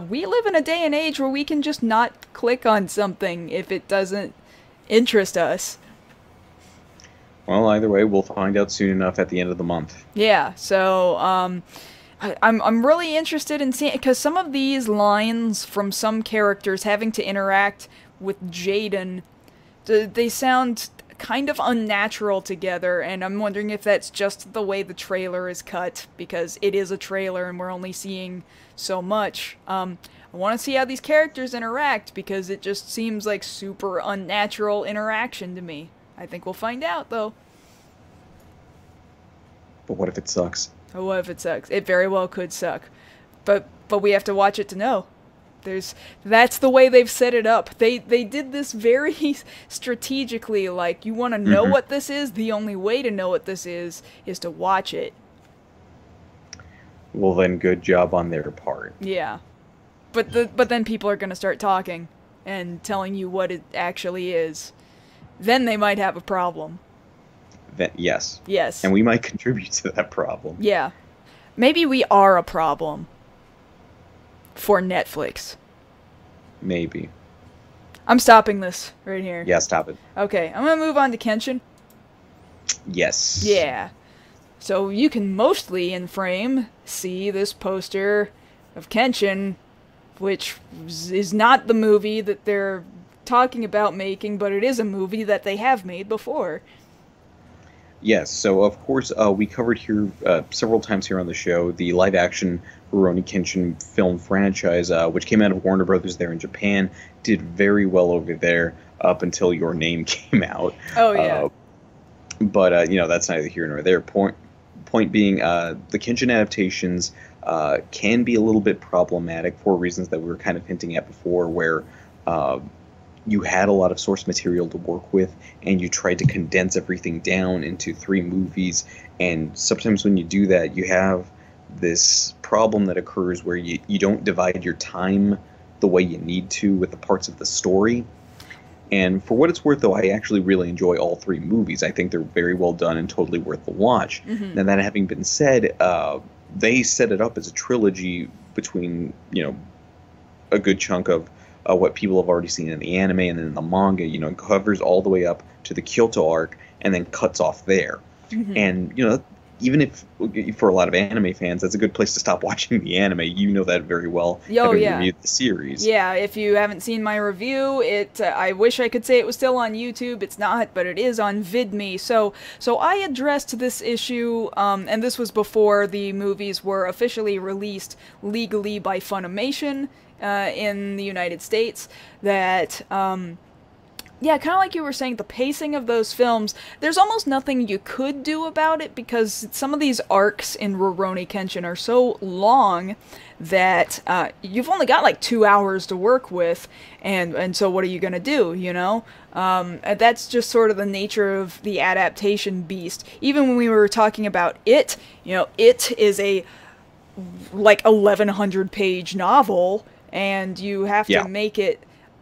We live in a day and age where we can just not click on something if it doesn't interest us. Well, either way, we'll find out soon enough at the end of the month. Yeah, so I'm really interested in seeing, because some of these lines from some characters having to interact with Jaden, they sound kind of unnatural together, and I'm wondering if that's just the way the trailer is cut, because it is a trailer and we're only seeing so much. I want to see how these characters interact, because it just seems like super unnatural interaction to me. I think we'll find out, though. But what if it sucks? Oh, what if it sucks? It very well could suck. But we have to watch it to know. That's the way they've set it up. They did this very strategically, like, you want to know what this is? The only way to know what this is to watch it. Well, then good job on their part. Yeah. But then people are going to start talking and telling you what it actually is. Then they might have a problem. Yes. Yes. And we might contribute to that problem. Yeah. Maybe we are a problem. For Netflix. Maybe. I'm stopping this right here. Yeah, stop it. Okay, I'm gonna move on to Kenshin. Yes. Yeah. So you can mostly in frame see this poster of Kenshin, which is not the movie that they're talking about making, but it is a movie that they have made before. Yes, so of course we covered here several times here on the show the live-action Rurouni Kenshin film franchise, which came out of Warner Brothers there in Japan, did very well over there up until Your Name came out. Oh yeah. But that's neither here nor there. Point being, the Kenshin adaptations can be a little bit problematic for reasons that we were kind of hinting at before, where you had a lot of source material to work with, and you tried to condense everything down into 3 movies, and sometimes when you do that, you have this problem that occurs where you don't divide your time the way you need to with the parts of the story. And for what it's worth, though, I actually really enjoy all 3 movies. I think they're very well done and totally worth the watch. Now, that having been said, they set it up as a trilogy between, a good chunk of what people have already seen in the anime, and then in the manga, it covers all the way up to the Kyoto arc and then cuts off there. And, even if, for a lot of anime fans, that's a good place to stop watching the anime. You know that very well, having reviewed the series. Yeah, if you haven't seen my review, I wish I could say it was still on YouTube. It's not, but it is on VidMe. So I addressed this issue, and this was before the movies were officially released legally by Funimation in the United States, that... yeah, kind of like you were saying, the pacing of those films, there's almost nothing you could do about it, because some of these arcs in Rurouni Kenshin are so long that you've only got like 2 hours to work with, and so what are you gonna do, that's just sort of the nature of the adaptation beast. Even when we were talking about It, It is a like 1,100 page novel, and you have to make it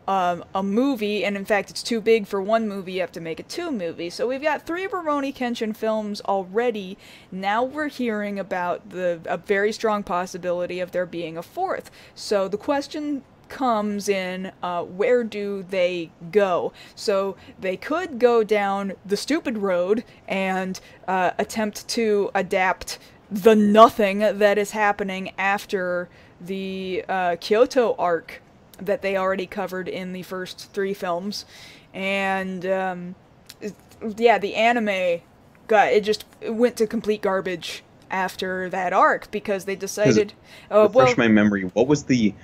a movie, and in fact it's too big for 1 movie, you have to make it 2 movies. So we've got 3 Rurouni Kenshin films already. Now we're hearing about a very strong possibility of there being a 4th. So the question comes in, where do they go? So they could go down the stupid road and attempt to adapt the nothing that is happening after the Kyoto arc that they already covered in the first 3 films. And the anime it went to complete garbage after that arc, because they decided refresh my memory, what was the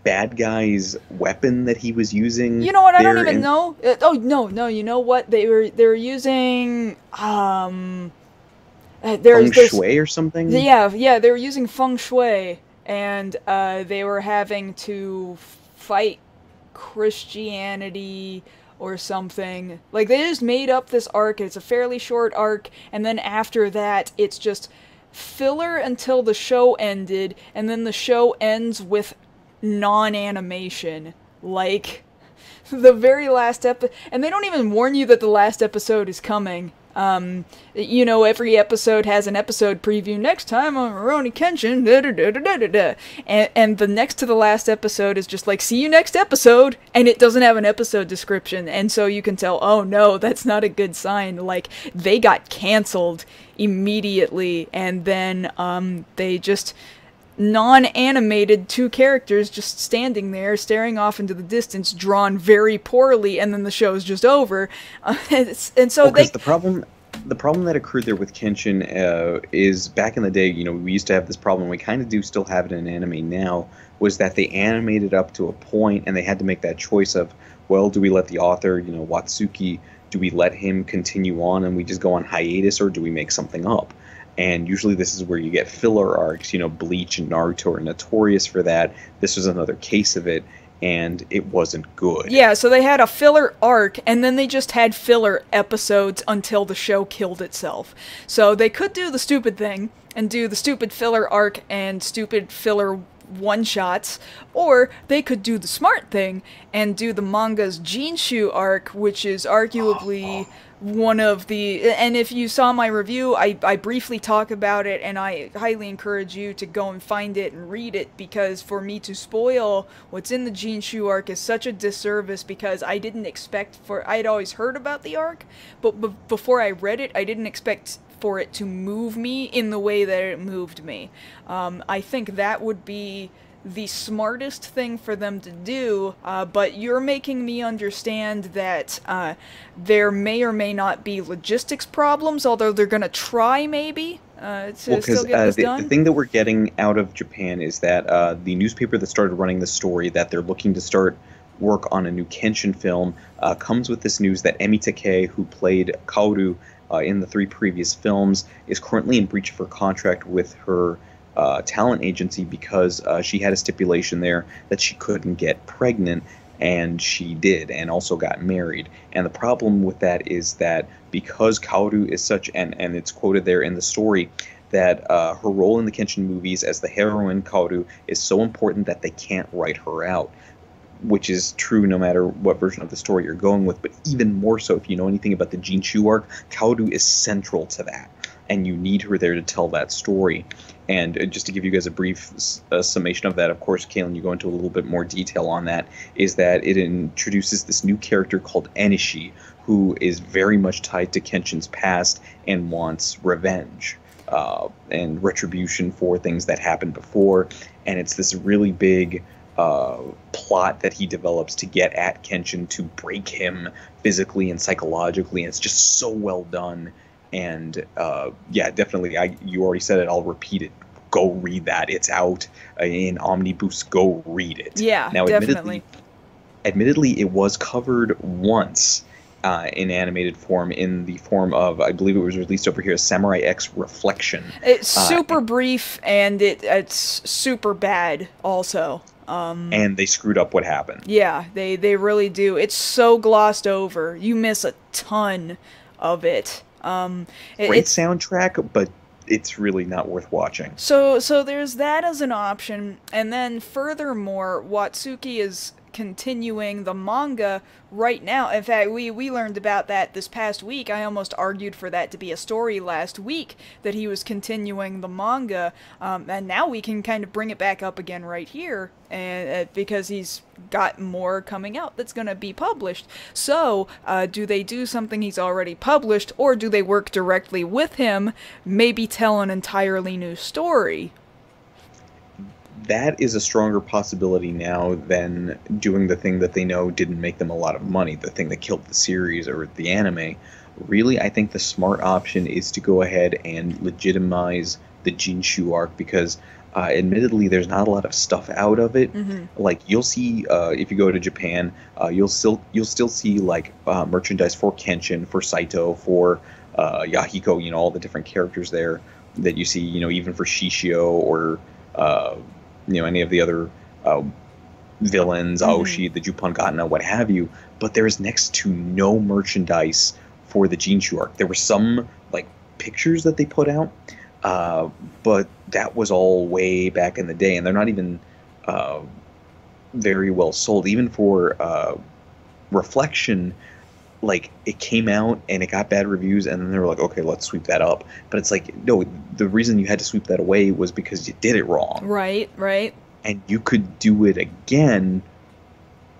bad guy's weapon that he was using? You know what, I don't even know. No, you know what, they were using feng shui or something? Yeah, they were using feng shui, and they were having to fight Christianity or something. Like, they just made up this arc, it's a fairly short arc, and then after that, it's just filler until the show ended, and then the show ends with non-animation. Like, the very last episode, and they don't even warn you that the last episode is coming. You know, every episode has an episode preview. Next time on Rurouni Kenshin, da da da da da da, and the next to the last episode is just like, see you next episode, and it doesn't have an episode description, and so you can tell, oh no, that's not a good sign. Like, they got canceled immediately, and then they just non-animated two characters just standing there staring off into the distance, drawn very poorly, and then the show's just over. And so the problem that occurred there with Kenshin is back in the day, you know, we used to have this problem, we kind of do still have it in anime now, was that they animated up to a point and they had to make that choice of, well, do we let the author, you know, Watsuki, do we let him continue on and we just go on hiatus, or do we make something up? And usually this is where you get filler arcs. You know, Bleach and Naruto are notorious for that. This was another case of it, and it wasn't good. Yeah, so they had a filler arc, and then they just had filler episodes until the show killed itself. So they could do the stupid thing, and do the stupid filler arc and stupid filler one-shots, or they could do the smart thing and do the manga's Jinshu arc, which is arguably one of the, and if you saw my review, I briefly talk about it, and I highly encourage you to go and find it and read it, because for me to spoil what's in the Jinshu arc is such a disservice, because I didn't expect I'd always heard about the arc, but before I read it, I didn't expect for it to move me in the way that it moved me. I think that would be the smartest thing for them to do, but you're making me understand that there may or may not be logistics problems, although they're gonna try maybe to still get this done. The thing that we're getting out of Japan is that the newspaper that started running the story that they're looking to start work on a new Kenshin film comes with this news that Emi Takei, who played Kaoru in the 3 previous films, is currently in breach of her contract with her talent agency because she had a stipulation there that she couldn't get pregnant, and she did, and also got married. And the problem with that is that because Kaoru is such, and it's quoted there in the story, that her role in the Kenshin movies as the heroine Kaoru is so important that they can't write her out, which is true no matter what version of the story you're going with, but even more so if you know anything about the Jinshu arc. Kaoru is central to that, and you need her there to tell that story. And just to give you guys a brief summation of that, of course, Kaylin, you go into a little bit more detail on that, is that it introduces this new character called Enishi, who is very much tied to Kenshin's past and wants revenge and retribution for things that happened before. And it's this really big plot that he develops to get at Kenshin, to break him physically and psychologically, and it's just so well done. And yeah, definitely, you already said it, I'll repeat it. Go read that. It's out in Omnibus. Go read it. Yeah, now, definitely. Admittedly, it was covered once in animated form, in the form of, I believe it was released over here as Samurai X Reflection. It's super brief, and it's super bad also. And they screwed up what happened. Yeah, they really do. It's so glossed over. You miss a ton of it. Great soundtrack, but it's really not worth watching. So there's that as an option, and then furthermore, Watsuki is continuing the manga right now. In fact, we learned about that this past week. I almost argued for that to be a story last week, that he was continuing the manga, and now we can kind of bring it back up again right here, and because he's got more coming out that's going to be published. So, do they do something he's already published, or do they work directly with him, maybe tell an entirely new story? That is a stronger possibility now than doing the thing that they know didn't make them a lot of money, the thing that killed the series or the anime. Really, I think the smart option is to go ahead and legitimize the Jinshu arc, because admittedly there's not a lot of stuff out of it. Mm-hmm. Like, you'll see, if you go to Japan, you'll still see like merchandise for Kenshin, for Saito, for Yahiko, you know, all the different characters there that you see, you know, even for Shishio or you know, any of the other villains, Aoshi, the Jupan what have you, but there is next to no merchandise for the Jinshu arc. There were some, like, pictures that they put out, but that was all way back in the day, and they're not even very well sold. Even for Reflection, like it came out and it got bad reviews, and then they were like, okay, let's sweep that up. But it's like, no, the reason you had to sweep that away was because you did it wrong. Right, right. And you could do it again,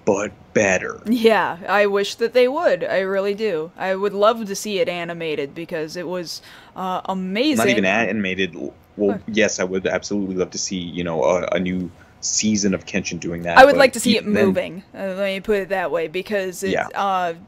but better. Yeah, I wish that they would. I really do. I would love to see it animated because it was amazing. Not even animated. Well, yes, I would absolutely love to see, a new season of Kenshin doing that. I would like to see it moving. Let me put it that way, because it's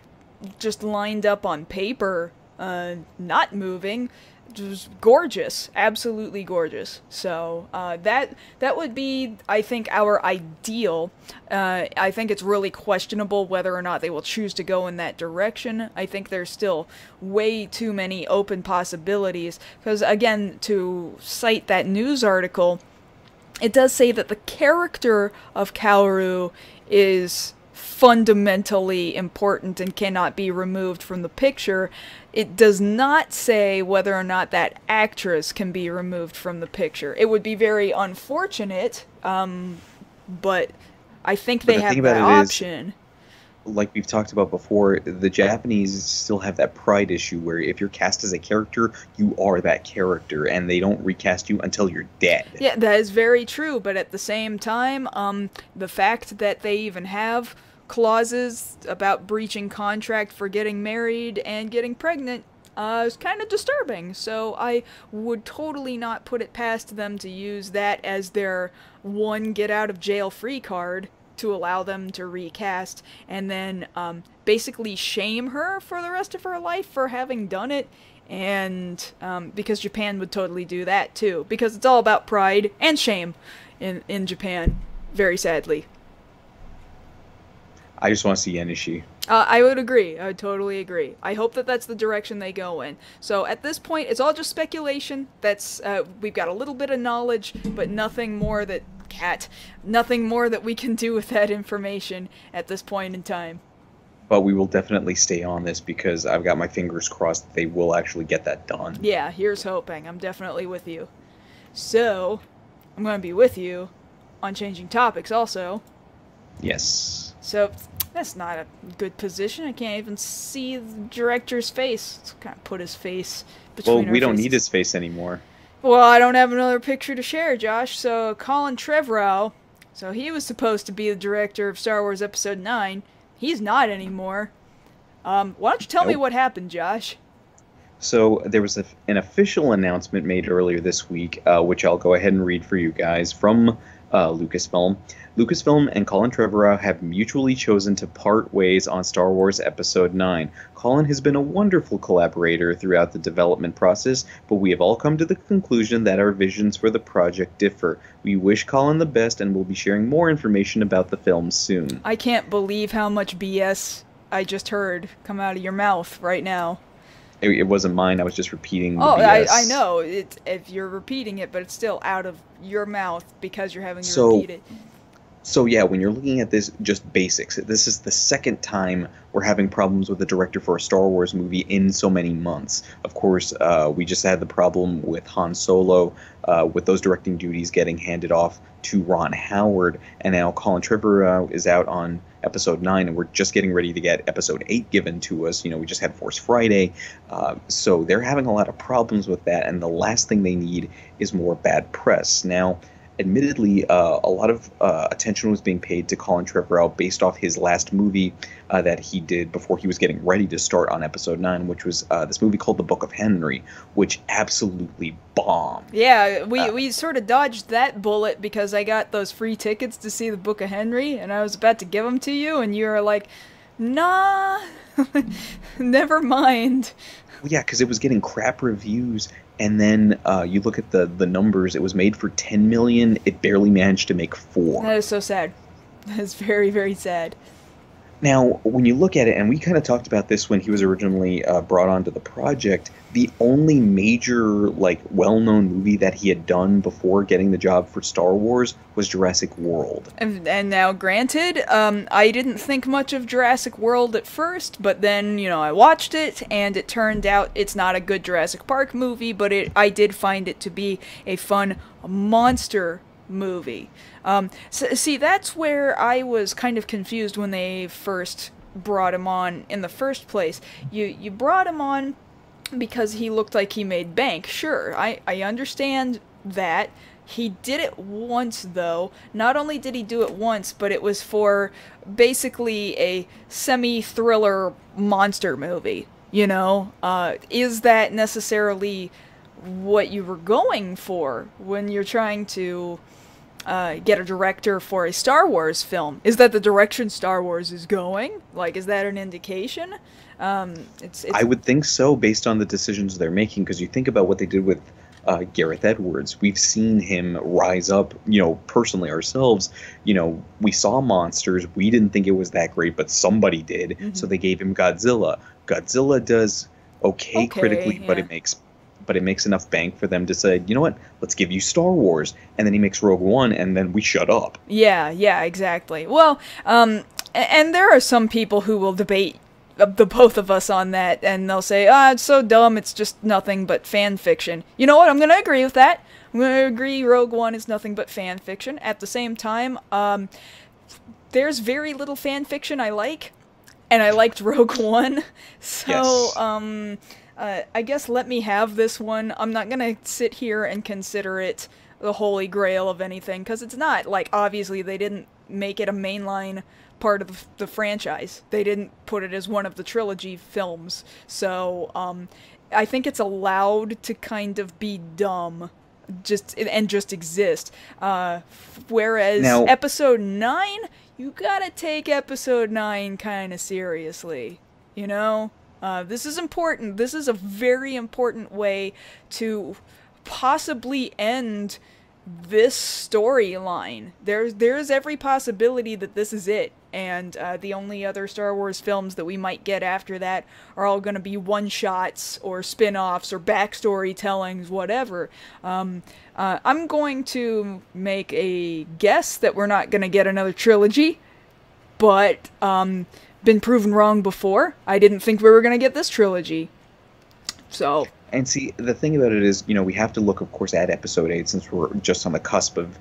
just lined up on paper, not moving, just gorgeous, absolutely gorgeous. So that would be, I think, our ideal. I think it's really questionable whether or not they will choose to go in that direction. I think there's still way too many open possibilities, because again, to cite that news article, it does say that the character of Kaoru is fundamentally important and cannot be removed from the picture. It does not say whether or not that actress can be removed from the picture. It would be very unfortunate, but I think they have that option. Like we've talked about before, the Japanese still have that pride issue where if you're cast as a character, you are that character, and they don't recast you until you're dead. Yeah, that is very true, but at the same time, the fact that they even have clauses about breaching contract for getting married and getting pregnant is kind of disturbing. So I would totally not put it past them to use that as their one get-out-of-jail-free card to allow them to recast, and then basically shame her for the rest of her life for having done it, and because Japan would totally do that too, because it's all about pride and shame in Japan, very sadly. I just want to see Enishi. I would agree. I would totally agree. I hope that that's the direction they go in. So at this point, it's all just speculation. That's we've got a little bit of knowledge, but nothing more that nothing more that we can do with that information at this point in time. But we will definitely stay on this, because I've got my fingers crossed that they will actually get that done. Yeah, here's hoping. I'm definitely with you. So, I'm going to be with you on changing topics also. Yes. So, that's not a good position. I can't even see the director's face. Let's kind of put his face between our faces. Well, we don't need his face anymore. Well, I don't have another picture to share, Josh. So, Colin Trevorrow, so he was supposed to be the director of Star Wars Episode 9. He's not anymore. Why don't you tell me what happened, Josh? So, there was an official announcement made earlier this week, which I'll go ahead and read for you guys, from Lucasfilm. Lucasfilm and Colin Trevorrow have mutually chosen to part ways on Star Wars Episode 9. Colin has been a wonderful collaborator throughout the development process, but we have all come to the conclusion that our visions for the project differ. We wish Colin the best, and will be sharing more information about the film soon. I can't believe how much BS I just heard come out of your mouth right now. It wasn't mine, I was just repeating the BS. BS. I know, if you're repeating it, but it's still out of your mouth because you're having to repeat it. So yeah, when you're looking at this, just basics, this is the second time we're having problems with the director for a Star Wars movie in so many months. Of course, we just had the problem with Han Solo, with those directing duties getting handed off to Ron Howard, and now Colin Trevorrow is out on Episode 9, and we're just getting ready to get Episode 8 given to us. We just had Force Friday, so they're having a lot of problems with that, and the last thing they need is more bad press. Now, admittedly, a lot of attention was being paid to Colin Trevorrow based off his last movie that he did before he was getting ready to start on Episode 9, which was this movie called The Book of Henry, which absolutely bombed. Yeah, we sort of dodged that bullet because I got those free tickets to see The Book of Henry, and I was about to give them to you, and you were like, nah, never mind. Well, yeah, because it was getting crap reviews. And then you look at the numbers. It was made for $10 million. It barely managed to make $4 million. That is so sad. That is very, very sad. Now, when you look at it, and we kind of talked about this when he was originally brought onto the project, the only major, well-known movie that he had done before getting the job for Star Wars was Jurassic World. And now, granted, I didn't think much of Jurassic World at first, but then, I watched it, and it turned out it's not a good Jurassic Park movie, but I did find it to be a fun monster movie. See, that's where I was kind of confused when they first brought him on in the first place. You brought him on because he looked like he made bank. Sure, I understand that. He did it once, though. Not only did he do it once, but it was for basically a semi-thriller monster movie, you know? Is that necessarily what you were going for when you're trying to get a director for a Star Wars film? Is that the direction Star Wars is going? Like, is that an indication? It's I would think so, based on the decisions they're making, because you think about what they did with Gareth Edwards. We've seen him rise up, you know, personally ourselves. You know, we saw Monsters. We didn't think it was that great, but somebody did. Mm-hmm. So they gave him Godzilla. Godzilla does okay critically, yeah. but it makes enough bank for them to say, you know what, let's give you Star Wars. And then he makes Rogue One, and then we shut up. Yeah, exactly. Well, and there are some people who will debate the both of us on that, and they'll say, it's so dumb, it's just nothing but fan fiction. You know what, I'm gonna agree with that. I'm gonna agree Rogue One is nothing but fan fiction. At the same time, there's very little fan fiction I like, and I liked Rogue One, so, yes. I guess let me have this one. I'm not gonna sit here and consider it the holy grail of anything, because it's not. Like, obviously they didn't make it a mainline part of the franchise. They didn't put it as one of the trilogy films. So, I think it's allowed to kind of be dumb, just exist. Whereas now, Episode 9, you gotta take Episode 9 kind of seriously, you know? This is important. This is a very important way to possibly end this storyline. There's every possibility that this is it, and the only other Star Wars films that we might get after that are all going to be one-shots or spin-offs or backstory tellings, whatever. I'm going to make a guess that we're not going to get another trilogy, but been proven wrong before. I didn't think we were going to get this trilogy. So... And see, the thing about it is, you know, we have to look, of course, at Episode 8, since we're just on the cusp of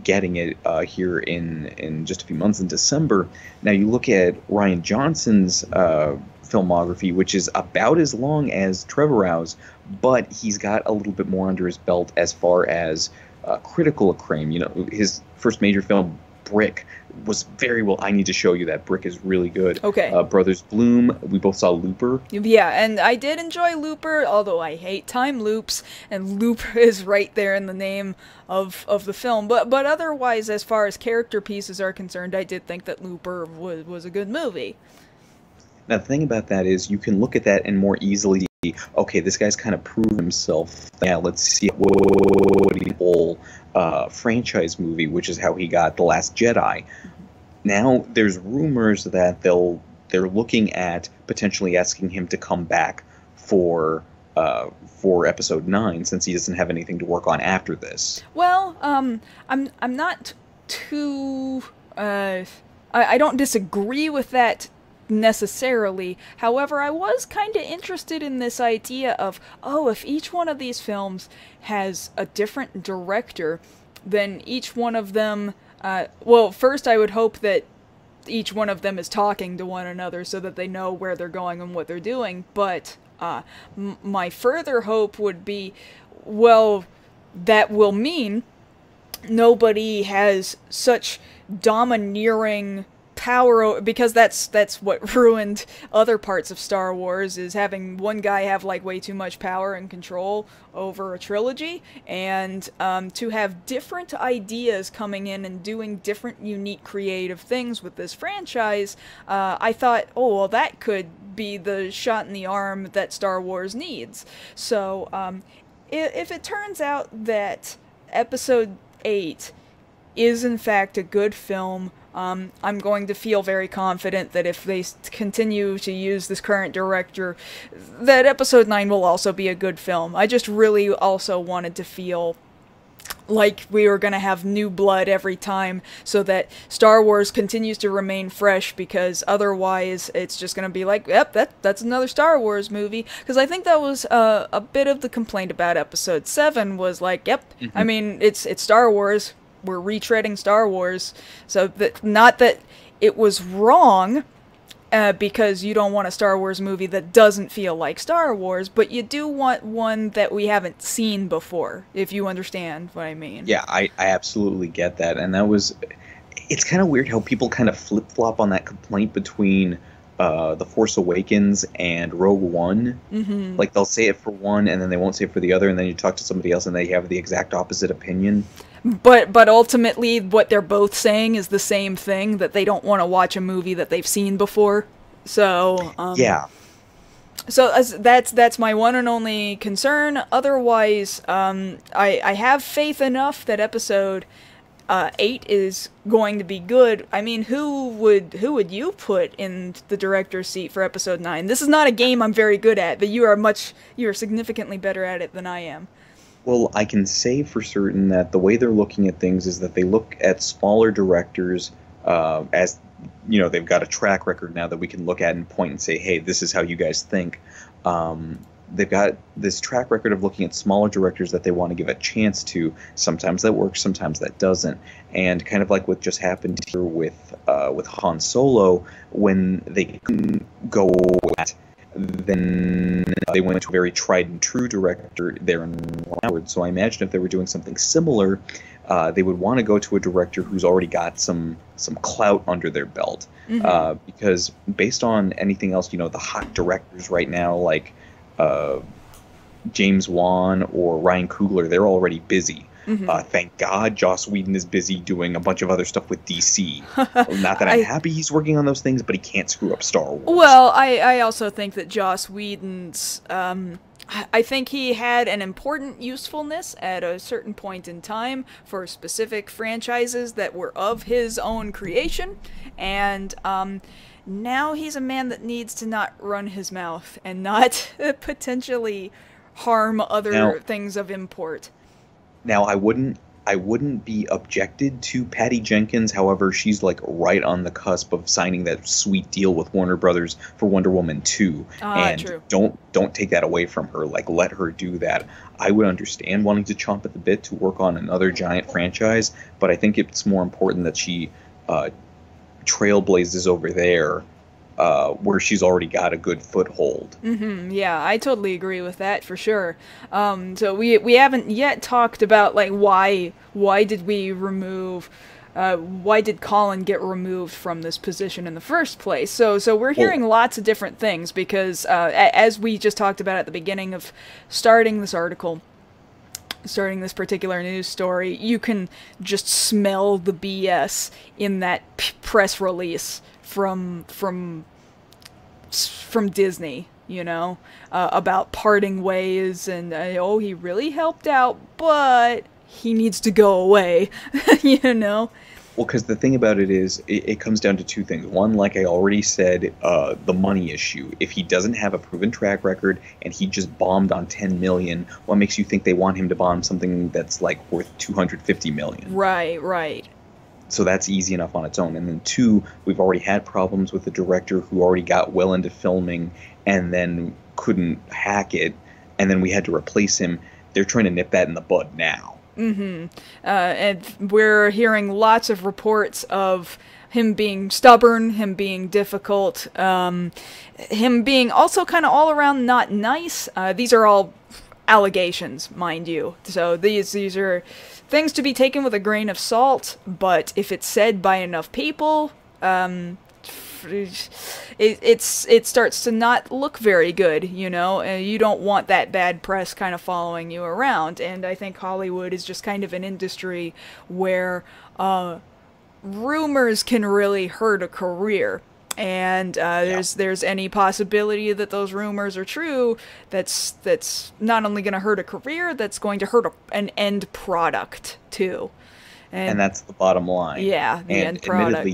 getting it here in just a few months in December. Now, you look at Rian Johnson's filmography, which is about as long as Trevorrow's, but he's got a little bit more under his belt as far as critical acclaim. You know, his first major film, Brick, was very well. I need to show you that. Brick is really good. Okay. Brothers Bloom. We both saw Looper. Yeah, and I did enjoy Looper, although I hate time loops, and Looper is right there in the name of the film. But otherwise, as far as character pieces are concerned, I did think that Looper was a good movie. Now, the thing about that is you can look at that and more easily see, okay, this guy's kind of proved himself. Now, let's see what he whole franchise movie, which is how he got The Last Jedi. Now, there's rumors that they're looking at potentially asking him to come back for Episode 9, since he doesn't have anything to work on after this. Well, I'm not too... I don't disagree with that necessarily. However, I was kind of interested in this idea of, if each one of these films has a different director, then each one of them... well, first I would hope that each one of them is talking to one another so that they know where they're going and what they're doing, but my further hope would be, well, that will mean nobody has such domineering power, because that's what ruined other parts of Star Wars, is having one guy have like way too much power and control over a trilogy, and to have different ideas coming in and doing different unique creative things with this franchise. I thought, well, that could be the shot in the arm that Star Wars needs. So if it turns out that Episode 8 is in fact a good film, I'm going to feel very confident that if they continue to use this current director, that Episode 9 will also be a good film. I just really also wanted to feel like we were going to have new blood every time, so that Star Wars continues to remain fresh, because otherwise it's just going to be like, yep, that's another Star Wars movie. Because I think that was a bit of the complaint about Episode 7, was like, yep, I mean, it's Star Wars. We're retreading Star Wars, so that, not that it was wrong, because you don't want a Star Wars movie that doesn't feel like Star Wars, but you do want one that we haven't seen before, if you understand what I mean. Yeah, I absolutely get that. And that was, it's kind of weird how people kind of flip-flop on that complaint between The Force Awakens and Rogue One. Mm-hmm. Like, they'll say it for one, and then they won't say it for the other, and then you talk to somebody else, and they have the exact opposite opinion. But ultimately, what they're both saying is the same thing, that they don't want to watch a movie that they've seen before. So, yeah. So that's my one and only concern. Otherwise, I have faith enough that episode 8 is going to be good. I mean, who would you put in the director's seat for episode 9? This is not a game I'm very good at, but you are significantly better at it than I am. Well, I can say for certain that the way they're looking at things is that they look at smaller directors as, you know, they've got a track record now that we can look at and point and say, hey, this is how you guys think. They've got this track record of looking at smaller directors that they want to give a chance to. Sometimes that works, sometimes that doesn't. And kind of like what just happened here with Han Solo, when they couldn't go at, then they went to a very tried and true director there in Howard. So I imagine if they were doing something similar, they would want to go to a director who's already got some clout under their belt. Mm-hmm. Because based on anything else, you know, the hot directors right now, like James Wan or Ryan Coogler, they're already busy. Mm-hmm. Thank God Joss Whedon is busy doing a bunch of other stuff with DC. Not that I'm happy he's working on those things, but he can't screw up Star Wars. Well, I also think that Joss Whedon's... I think he had an important usefulness at a certain point in time for specific franchises that were of his own creation, and now he's a man that needs to not run his mouth and not potentially harm other things of import. Now, I wouldn't be objected to Patty Jenkins. However, she's like right on the cusp of signing that sweet deal with Warner Brothers for Wonder Woman 2. And true. Don't take that away from her. Like, let her do that. I would understand wanting to chomp at the bit to work on another giant franchise, but I think it's more important that she trailblazes over there, where she's already got a good foothold. Mm-hmm, yeah, I totally agree with that for sure. So we haven't yet talked about like why did we remove, why did Colin get removed from this position in the first place? So we're hearing lots of different things because as we just talked about at the beginning of starting this article, starting this particular news story, you can just smell the BS in that press release from Disney, you know, about parting ways and he really helped out, but he needs to go away, you know. Well, because the thing about it is, it comes down to two things. One, like I already said, the money issue. If he doesn't have a proven track record and he just bombed on $10 million, what makes you think they want him to bomb something that's like worth $250 million? Right. So that's easy enough on its own. And then two, we've already had problems with the director who already got well into filming and then couldn't hack it, and then we had to replace him. They're trying to nip that in the bud now. Mm-hmm. And we're hearing lots of reports of him being stubborn, him being difficult, him being also kind of all around not nice. These are all allegations, mind you. So these are things to be taken with a grain of salt, but if it's said by enough people, it starts to not look very good, you know. You don't want that bad press kind of following you around, and I think Hollywood is just kind of an industry where rumors can really hurt a career. And there's any possibility that those rumors are true, that's not only going to hurt a career, that's going to hurt an end product too. And that's the bottom line. Yeah, the end product.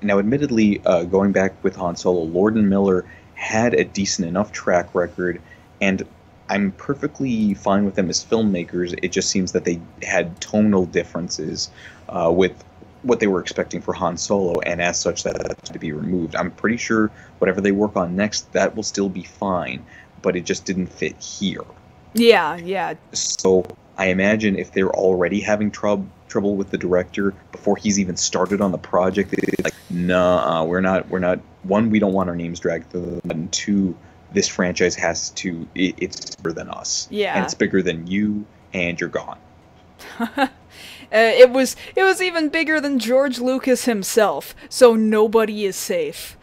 Admittedly, going back with Han Solo, Lord and Miller had a decent enough track record, and I'm perfectly fine with them as filmmakers. It just seems that they had tonal differences with what they were expecting for Han Solo, and as such that had to be removed. I'm pretty sure whatever they work on next, that will still be fine, but it just didn't fit here. Yeah. So I imagine if they're already having trouble trouble with the director before he's even started on the project. It's like, nah, we're not. One, we don't want our names dragged through, and two, this franchise has to. It's bigger than us. Yeah. And it's bigger than you, and you're gone. It was even bigger than George Lucas himself, so nobody is safe.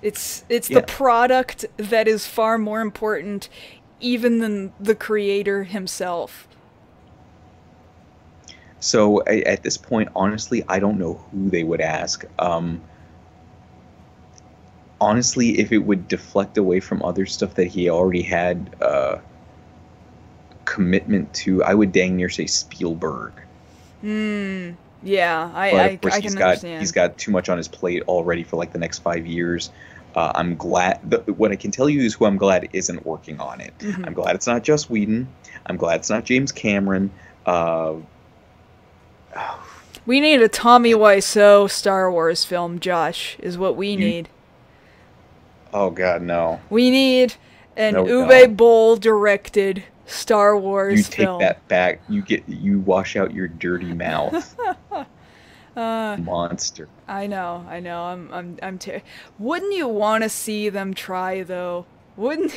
It's the product that is far more important even than the creator himself. So at this point, honestly, I don't know who they would ask. Honestly, if it would deflect away from other stuff that he already had commitment to, I would dang near say Spielberg. Yeah, But I of course, can understand. he's got too much on his plate already for like the next 5 years. I'm glad. What I can tell you is who I'm glad isn't working on it. Mhm. I'm glad it's not Joss Whedon. I'm glad it's not James Cameron. We need a Tommy Wiseau Star Wars film, Josh, is what we need. Oh God, no! We need an No, we Uwe don't. Boll directed Star Wars You take film. that back. You wash out your dirty mouth, monster. I know. Wouldn't you want to see them try though? Wouldn't?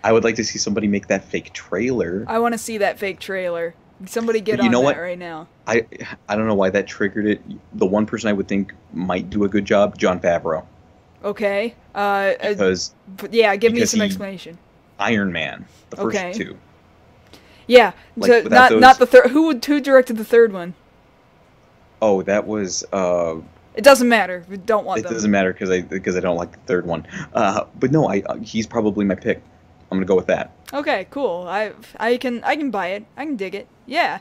I would like to see somebody make that fake trailer. I want to see that fake trailer. Somebody get But you on know that what? right now. I don't know why that triggered it. The one person I would think might do a good job, Jon Favreau, Okay. because Yeah, give me because some he- explanation. Iron Man, the first Okay. two. Yeah. Like, So without not those- the third. Who directed the third one? Oh, that was. It doesn't matter. We don't want It them. doesn't matter because I don't like the third one. But no, he's probably my pick. I'm gonna go with that. Okay, cool. I can buy it. I can dig it. Yeah.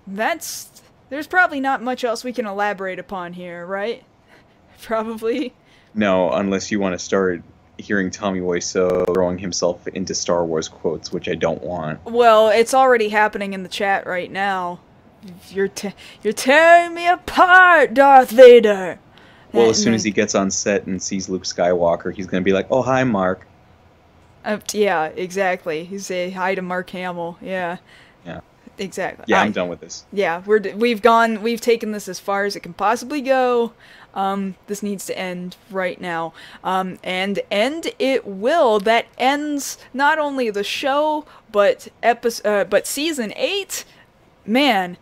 There's probably not much else we can elaborate upon here, right? Probably. No, unless you want to start hearing Tommy Wiseau throwing himself into Star Wars quotes, which I don't want. Well, it's already happening in the chat right now. You're tearing me apart, Darth Vader. Well, as soon as he gets on set and sees Luke Skywalker, he's gonna be like, "Oh, hi, Mark." Yeah, exactly. You say hi to Mark Hamill. Yeah. Yeah. Exactly. Yeah, I'm done with this. Yeah, we've taken this as far as it can possibly go. This needs to end right now. And end it will. That ends not only the show, but season 8. Man,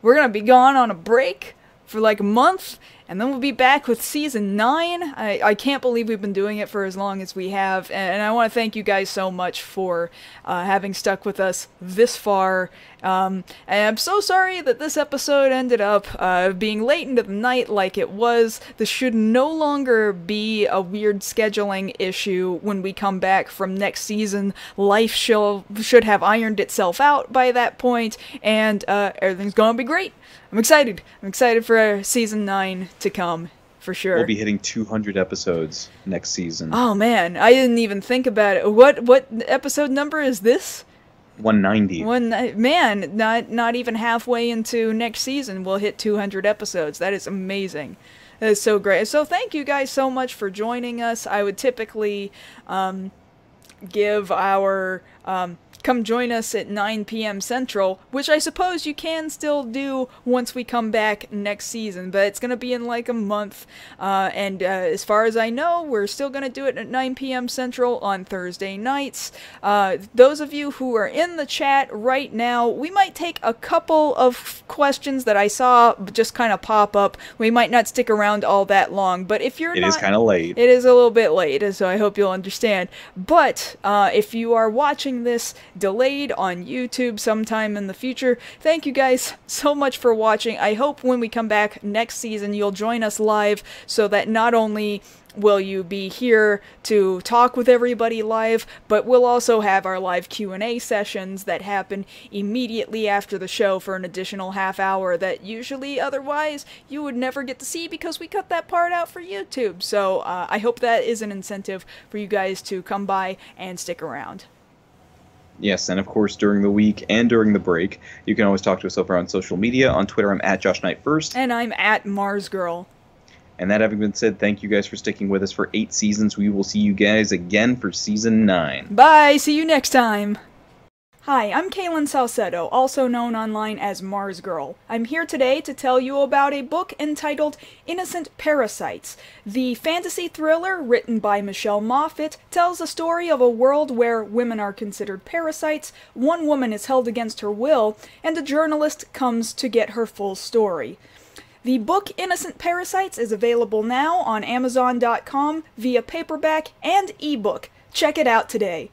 we're gonna be gone on a break for like a month, and then we'll be back with season 9. I can't believe we've been doing it for as long as we have, and I want to thank you guys so much for having stuck with us this far. And I'm so sorry that this episode ended up being late into the night like it was. This should no longer be a weird scheduling issue when we come back from next season. Life should have ironed itself out by that point, and everything's gonna be great. I'm excited. I'm excited for season 9 to come, for sure. We'll be hitting 200 episodes next season. Oh man, I didn't even think about it. What episode number is this? 190. Man, not even halfway into next season, we'll hit 200 episodes. That is amazing. That is so great. So thank you guys so much for joining us. I would typically give our come join us at 9 p.m. Central, which I suppose you can still do once we come back next season, but it's going to be in like a month, and as far as I know, we're still going to do it at 9 p.m. Central on Thursday nights. Those of you who are in the chat right now, we might take a couple of questions that I saw just kind of pop up. We might not stick around all that long, but if you're It is kind of late. it is a little bit late, so I hope you'll understand. But if you are watching this delayed on YouTube sometime in the future, thank you guys so much for watching. I hope when we come back next season, you'll join us live so that not only will you be here to talk with everybody live, but we'll also have our live Q&A sessions that happen immediately after the show for an additional half hour that usually otherwise you would never get to see because we cut that part out for YouTube. So I hope that is an incentive for you guys to come by and stick around. Yes, and of course, during the week and during the break, you can always talk to us over on social media. On Twitter, I'm at JoshKnight1st. And I'm at MarsGirl. And that having been said, thank you guys for sticking with us for 8 seasons. We will see you guys again for season 9. Bye! See you next time! Hi, I'm Kaylin Salcedo, also known online as Mars Girl. I'm here today to tell you about a book entitled Innocent Parasites. The fantasy thriller, written by Michelle Moffat, tells the story of a world where women are considered parasites, one woman is held against her will, and a journalist comes to get her full story. The book Innocent Parasites is available now on Amazon.com via paperback and ebook. Check it out today.